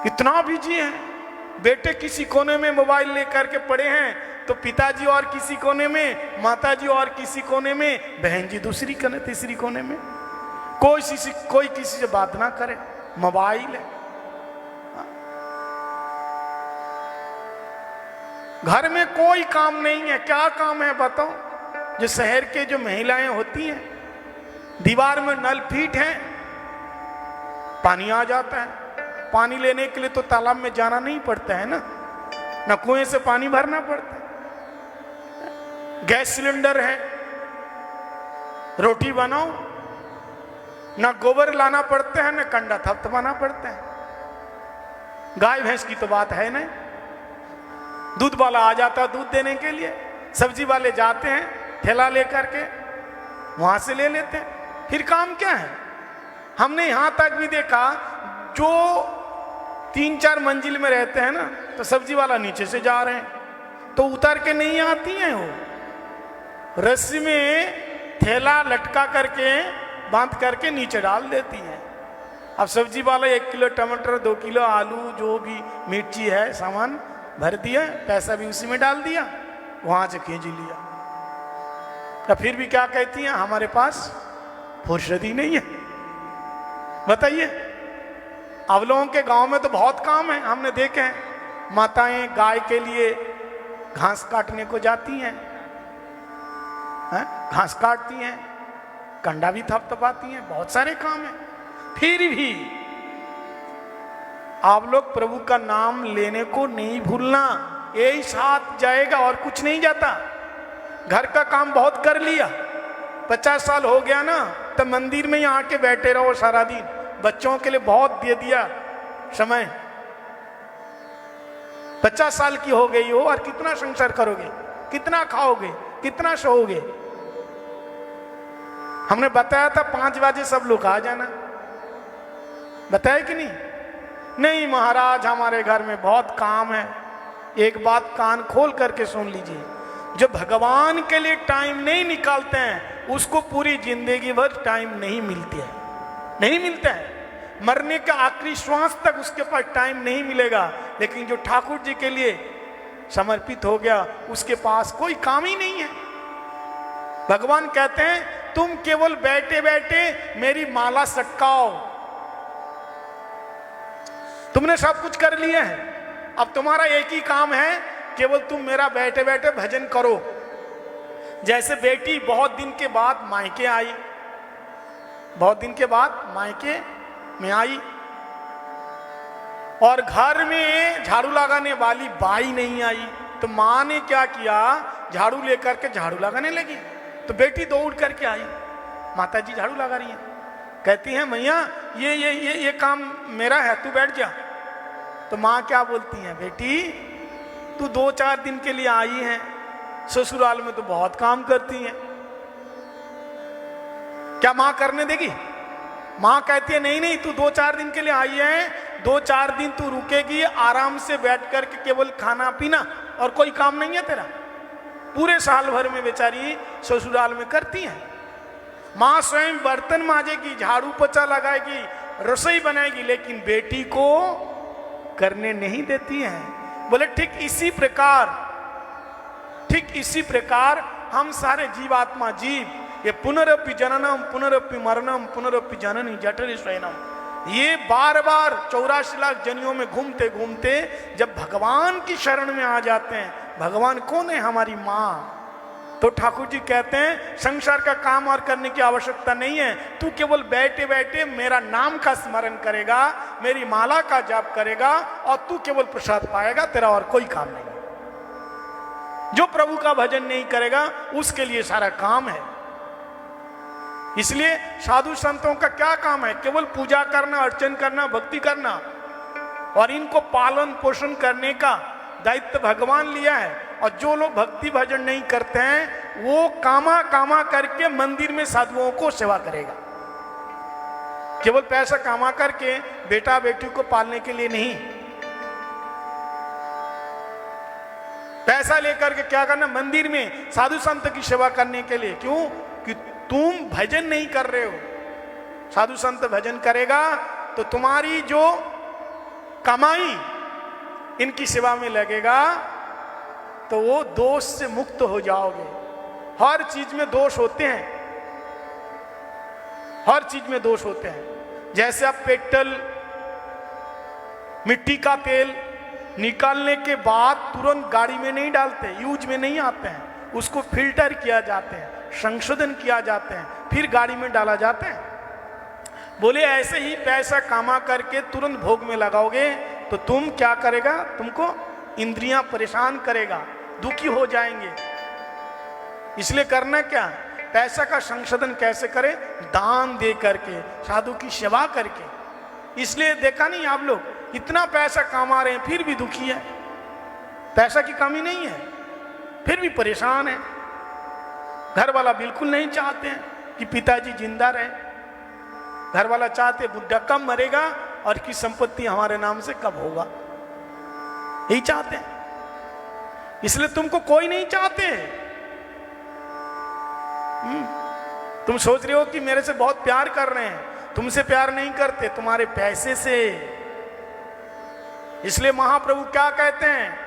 इतना बिजी है, बेटे किसी कोने में मोबाइल लेकर के पड़े हैं, तो पिताजी और किसी कोने में, माताजी और किसी कोने में, बहन जी दूसरी कोने, तीसरी कोने में। कोई किसी से बात ना करे, मोबाइल है। घर में कोई काम नहीं है। क्या काम है बताओ? जो शहर के जो महिलाएं होती हैं, दीवार में नल फीट है, पानी आ जाता है। पानी लेने के लिए तो तालाब में जाना नहीं पड़ता है ना कुएं से पानी भरना पड़ता है। गैस सिलेंडर है, रोटी बनाओ, ना गोबर लाना पड़ता है, ना कंडा थपथपाना पड़ता है। गाय भैंस की तो बात है नहीं। दूध वाला आ जाता है दूध देने के लिए, सब्जी वाले जाते हैं ठेला लेकर के, वहां से ले लेते हैं। फिर काम क्या है? हमने यहां तक भी देखा, जो 3-4 मंजिल में रहते हैं ना, तो सब्जी वाला नीचे से जा रहे हैं तो उतर के नहीं आती हैं, वो रस्सी में थैला लटका करके बांध करके नीचे डाल देती हैं। अब सब्जी वाला 1 किलो टमाटर, 2 किलो आलू, जो भी मिर्ची है सामान भर दिया, पैसा भी उसी में डाल दिया, वहां से खींच लिया। तो फिर भी क्या कहती हैं? हमारे पास फुर्सत ही नहीं है। बताइए, अब लोगों के गांव में तो बहुत काम है, हमने देखे हैं। माताएं गाय के लिए घास काटने को जाती हैं, घास काटती हैं, कंडा भी थपथपाती हैं, बहुत सारे काम हैं। फिर भी आप लोग प्रभु का नाम लेने को नहीं भूलना, यही साथ जाएगा और कुछ नहीं जाता। घर का काम बहुत कर लिया, 50 साल हो गया ना, तो मंदिर में ही आके बैठे रहो सारा दिन। बच्चों के लिए बहुत दे दिया समय, 50 साल की हो गई हो और कितना संसार करोगे, कितना खाओगे, कितना सोओगे। हमने बताया था 5 बजे सब लोग आ जाना, बताया कि नहीं? नहीं महाराज, हमारे घर में बहुत काम है। एक बात कान खोल करके सुन लीजिए, जो भगवान के लिए टाइम नहीं निकालते हैं उसको पूरी जिंदगी भर टाइम नहीं मिलती है, नहीं मिलता है। मरने का आखिरी श्वास तक उसके पास टाइम नहीं मिलेगा। लेकिन जो ठाकुर जी के लिए समर्पित हो गया, उसके पास कोई काम ही नहीं है। भगवान कहते हैं, तुम केवल बैठे बैठे मेरी माला सटकाओ, तुमने सब कुछ कर लिया है, अब तुम्हारा एक ही काम है, केवल तुम मेरा बैठे बैठे भजन करो। जैसे बेटी बहुत दिन के बाद मायके आई, बहुत दिन के बाद मायके में आई, और घर में झाड़ू लगाने वाली बाई नहीं आई, तो माँ ने क्या किया, झाड़ू लेकर के झाड़ू लगाने लगी। तो बेटी दौड़ करके आई, माता जी झाड़ू लगा रही है, कहती है मैया ये काम मेरा है, तू बैठ जा। तो माँ क्या बोलती है, बेटी तू 2-4 दिन के लिए आई है, ससुराल में तो बहुत काम करती है, क्या माँ करने देगी? माँ कहती है नहीं नहीं, तू 2-4 दिन के लिए आई है, 2-4 दिन तू रुकेगी, आराम से बैठ करके केवल खाना पीना, और कोई काम नहीं है तेरा। पूरे साल भर में बेचारी ससुराल में करती है। माँ स्वयं बर्तन मांजेगी, झाड़ू पोछा लगाएगी, रसोई बनाएगी, लेकिन बेटी को करने नहीं देती है। बोले ठीक इसी प्रकार हम सारे जीवात्मा जीव, ये पुनरपि जननम पुनरपि मरणम पुनरपि जननी जठरे शयनम, ये बार बार 84 लाख जन्मों में घूमते घूमते जब भगवान की शरण में आ जाते हैं, भगवान कौन है? हमारी माँ। तो ठाकुर जी कहते हैं संसार का काम और करने की आवश्यकता नहीं है, तू केवल बैठे बैठे मेरा नाम का स्मरण करेगा, मेरी माला का जाप करेगा, और तू केवल प्रसाद पाएगा, तेरा और कोई काम नहीं। जो प्रभु का भजन नहीं करेगा उसके लिए सारा काम है। इसलिए साधु संतों का क्या काम है? केवल पूजा करना, अर्चन करना, भक्ति करना, और इनको पालन पोषण करने का दायित्व भगवान लिया है। और जो लोग भक्ति भजन नहीं करते हैं वो कामा करके मंदिर में साधुओं को सेवा करेगा, केवल पैसा कामा करके बेटा बेटी को पालने के लिए नहीं। पैसा लेकर के क्या करना? मंदिर में साधु संत की सेवा करने के लिए। क्यों? कि तुम भजन नहीं कर रहे हो। साधु संत भजन करेगा तो तुम्हारी जो कमाई इनकी सेवा में लगेगा, तो वो दोष से मुक्त हो जाओगे। हर चीज में दोष होते हैं, हर चीज में दोष होते हैं। जैसे आप पेट्रोल, मिट्टी का तेल निकालने के बाद तुरंत गाड़ी में नहीं डालते, यूज में नहीं आते हैं, उसको फिल्टर किया जाते हैं, संशोधन किया जाते हैं, फिर गाड़ी में डाला जाते हैं। बोले ऐसे ही पैसा कमा करके तुरंत भोग में लगाओगे तो तुम क्या करेगा, तुमको इंद्रियां परेशान करेगा, दुखी हो जाएंगे। इसलिए करना क्या, पैसा का संशोधन कैसे करें, दान दे करके, साधु की सेवा करके। इसलिए देखा नहीं आप लोग इतना पैसा कमा रहे हैं फिर भी दुखी है, पैसा की कमी नहीं है फिर भी परेशान है। घर वाला बिल्कुल नहीं चाहते हैं कि पिताजी जिंदा रहे, घर वाला चाहते बुढ़ा कब मरेगा और की संपत्ति हमारे नाम से कब होगा, यही चाहते हैं। इसलिए तुमको कोई नहीं चाहते। तुम सोच रहे हो कि मेरे से बहुत प्यार कर रहे हैं, तुमसे प्यार नहीं करते, तुम्हारे पैसे से। इसलिए महाप्रभु क्या कहते हैं,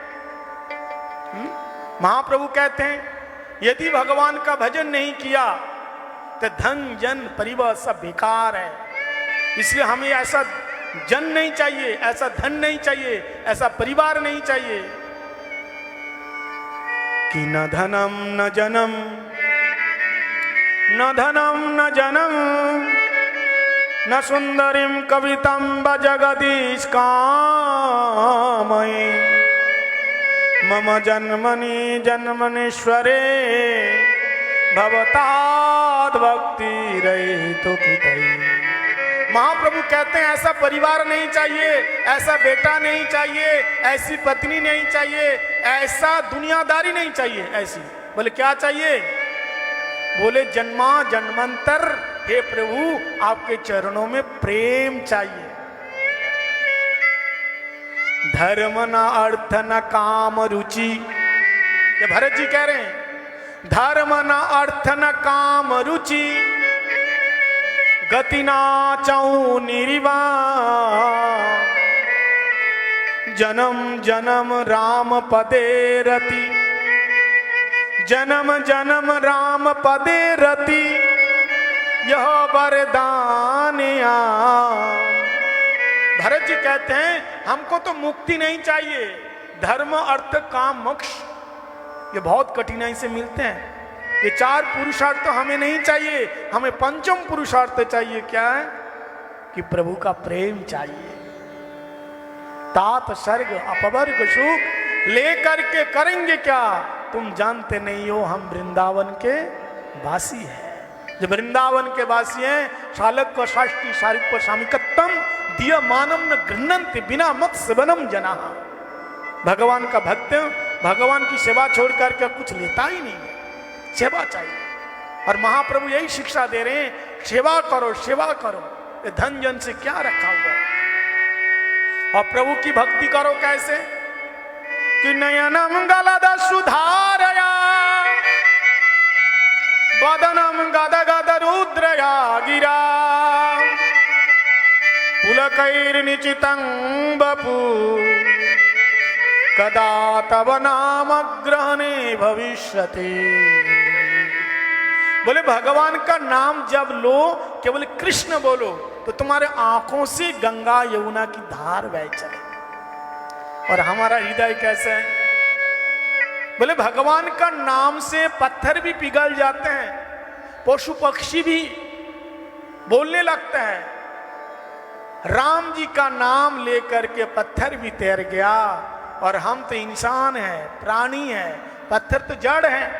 महाप्रभु कहते हैं यदि भगवान का भजन नहीं किया तो धन जन परिवार सब बेकार है। इसलिए हमें ऐसा जन नहीं चाहिए, ऐसा धन नहीं चाहिए, ऐसा परिवार नहीं चाहिए कि न धनम न जनम, न धनम न जनम, न सुंदरीम कवितम व जगदीश कामये, मम जन्मनि जन्मनीश्वरे भवताद भक्ति रहितो कितई। महाप्रभु कहते हैं ऐसा परिवार नहीं चाहिए, ऐसा बेटा नहीं चाहिए, ऐसी पत्नी नहीं चाहिए, ऐसा दुनियादारी नहीं चाहिए। ऐसी बोले क्या चाहिए, बोले जन्मा जन्मांतर हे प्रभु आपके चरणों में प्रेम चाहिए। धर्म न अर्थ न काम रुचि, ये भरत जी कह रहे हैं, धर्म न अर्थ न काम रुचि, गति ना चाऊ निर्वाण, जन्म जन्म राम पदे रति, जन्म जन्म राम पदे रति, यह वरदान आन। भरत जी कहते हैं हमको तो मुक्ति नहीं चाहिए, धर्म अर्थ काम मोक्ष ये बहुत कठिनाई से मिलते हैं। ये चार पुरुषार्थ तो हमें नहीं चाहिए, हमें पंचम पुरुषार्थ चाहिए। क्या है कि प्रभु का प्रेम चाहिए। तात सर्ग अपवर्ग सुख लेकर के करेंगे क्या, तुम जानते नहीं हो हम वृंदावन के वासी हैं। जब वृंदावन के वासी हैं, शालक को शास्त्री शारिक को सामिकत्तम दिया मानम न गृह्णन्ति बिना मत सेवनम जना। भगवान का भक्त भगवान की सेवा छोड़ करके कुछ लेता ही नहीं है, सेवा चाहिए। और महाप्रभु यही शिक्षा दे रहे हैं, सेवा करो सेवा करो, ये धन जन से क्या रखा हुआ है। और प्रभु की भक्ति करो कैसे कि नयनम गलद सुधारया, वदनम गद गद रुद्रया गिरा, पुलकैर्निचितं बपू, कदा तब नाम ग्रहणे भविष्यति। बोले भगवान का नाम जब लो, केवल कृष्ण बोलो, तो तुम्हारे आंखों से गंगा यमुना की धार बह चले। और हमारा हृदय कैसे है, बोले भगवान का नाम से पत्थर भी पिघल जाते हैं, पशु पक्षी भी बोलने लगते हैं। राम जी का नाम लेकर के पत्थर भी तैर गया। और हम तो इंसान हैं, प्राणी हैं, पत्थर तो जड़ हैं,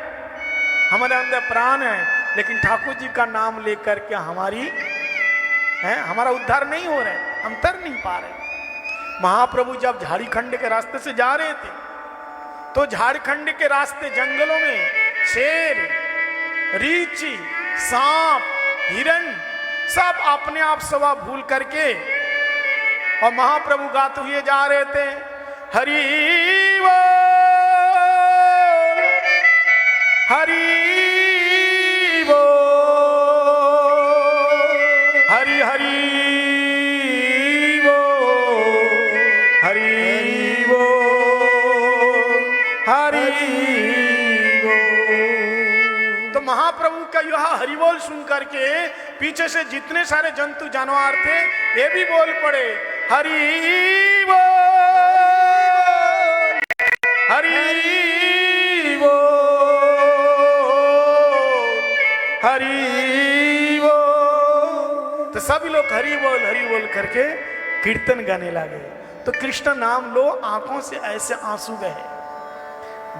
हमारे अंदर प्राण है, लेकिन ठाकुर जी का नाम लेकर के हमारा उद्धार नहीं हो रहा है, हम तर नहीं पा रहे। महाप्रभु जब झारखंड के रास्ते से जा रहे थे, तो झारखंड के रास्ते जंगलों में शेर, रीछ, सांप, हिरण सब अपने आप सवा भूल करके, और महाप्रभु गाते हुए जा रहे थे, हरि बोल हरि बोल हरि हरि बोल हरि बोल हरि महाप्रभु का यह हरिबोल सुन करके पीछे से जितने सारे जंतु जानवर थे ये भी बोल पड़े, हरि बोल, हरि बोल, हरि बोल। तो सभी लोग हरि बोल करके कीर्तन गाने लगे। तो कृष्ण नाम लो, आंखों से ऐसे आंसू गए,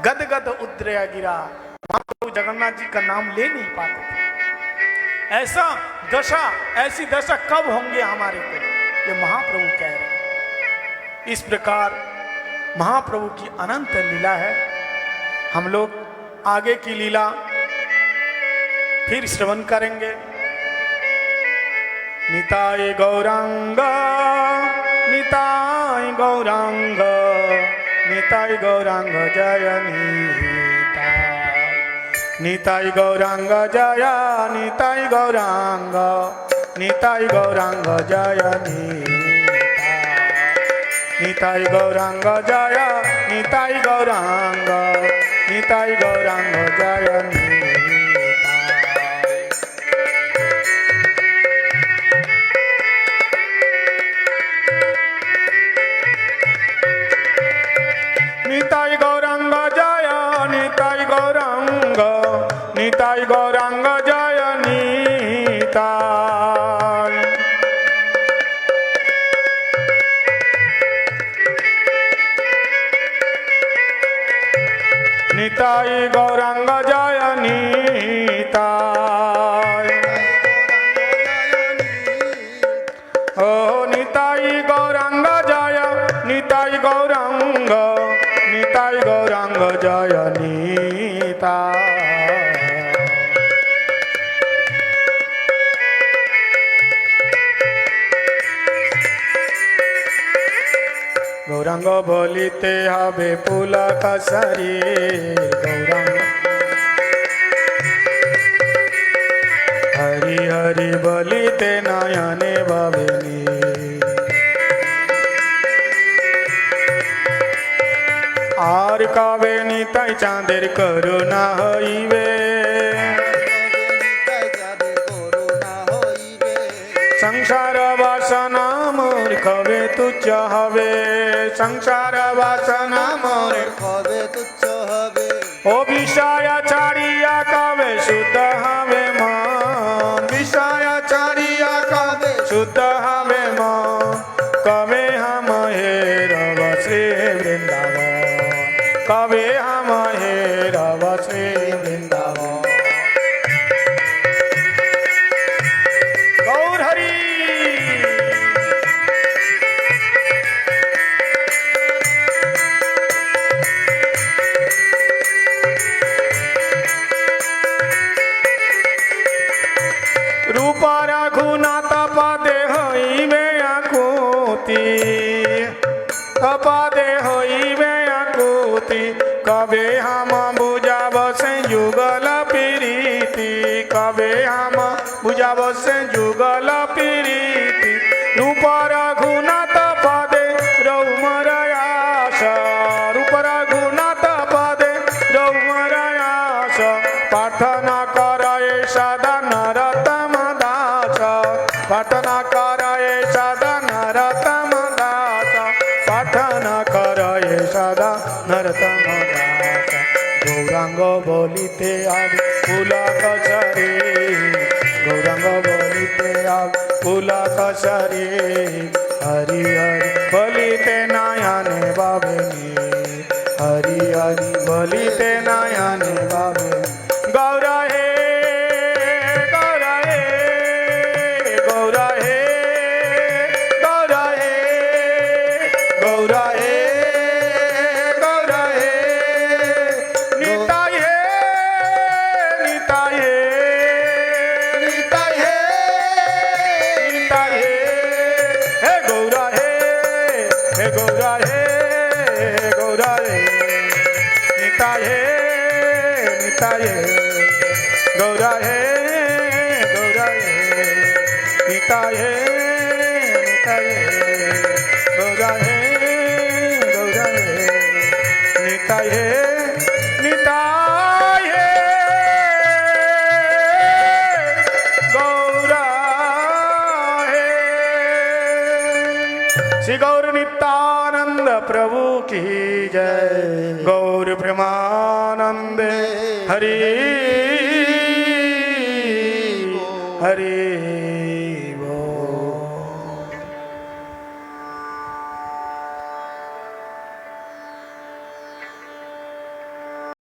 गद गद उद्रया गिरा। महाप्रभु जगन्नाथ जी का नाम ले नहीं पाते थे। ऐसा दशा, ऐसी दशा कब होंगे हमारे को, ये महाप्रभु कह रहे हैं। इस प्रकार महाप्रभु की अनंत लीला है। हम लोग आगे की लीला फिर श्रवण करेंगे। निताय गौरांग, निताय गौरांग, निताय गौरांग जय निताय, निताय गौरांग जय, निताय गौरांग, निताय गौरांग जय निताय, निताय गौरांग जय, निताय गौरांग, निताय गौरांग जय निताय। निताय गौरांग जय, निताय गौरांग, निताय गौरांग जय निताय। निताय गौरांग जय निताय। ओ निताय गौरांग जय, निताय गौरांग, निताय गौरांग जय निताय। गौरांग बोलिते हबे पुलक शरीर, गौरांग हरि हरि बोलिते नयने भवेनी। আর কবে নিতাই চাঁদের করুণা হইবে, সংসার বাসনা মোর কবে তুচ্ছ হবে, সংসার বাসনা মোর কবে তুচ্ছ হবে। ও বিষয় ছাড়িয়া কবে শুদ্ধ হবে মন, বিষয় ছাড়িয়া কবে শুদ্ধ হবে মন, কবে हम হেরব শ্রী বৃন্দাবন, कबे हम हेरब श्री वृंदावन। गौर हरि रूप रघुनाथ पदे हईबे आकुति, पदे हईबे आकुति, कबे हम बुझाब से युगल प्रीति, कबे हम बुझाब से युगल प्रीति। रूप रघुनाथ पदे रौमर आस, रूप रघुनाथ पदे रौमर आस, प्रार्थना करे सदा नरतम दास, प्रार्थना करे सदा नरतम दास, प्रार्थना करे सदा नरतम दास। गौरांग बोलिते अब पुलक शरीर, गौरांग बोलिते अब पुलक शरीर, हरि हरि बोलिते नयने बाबेनी, हरि हरि बोलिते नयने बाबेनी। गौरा हे, गौरा हे, गौरा हे, गौरा हे, गौरा हे, गौरा हे, निताय हे, निताय हे, निताय हे, निताय हे, हे गौरा हे, हे गौरा हे, गौरा हे, निताय हे, निताय हे, गौरा हे, गौरा हे, निताय हे, निताय हे, गौरा हे, गौरा हे, निताय हे, निताय हे। श्री गौर नित्यानंद प्रभु की जय। गौर प्रेमानंदे हरि हरि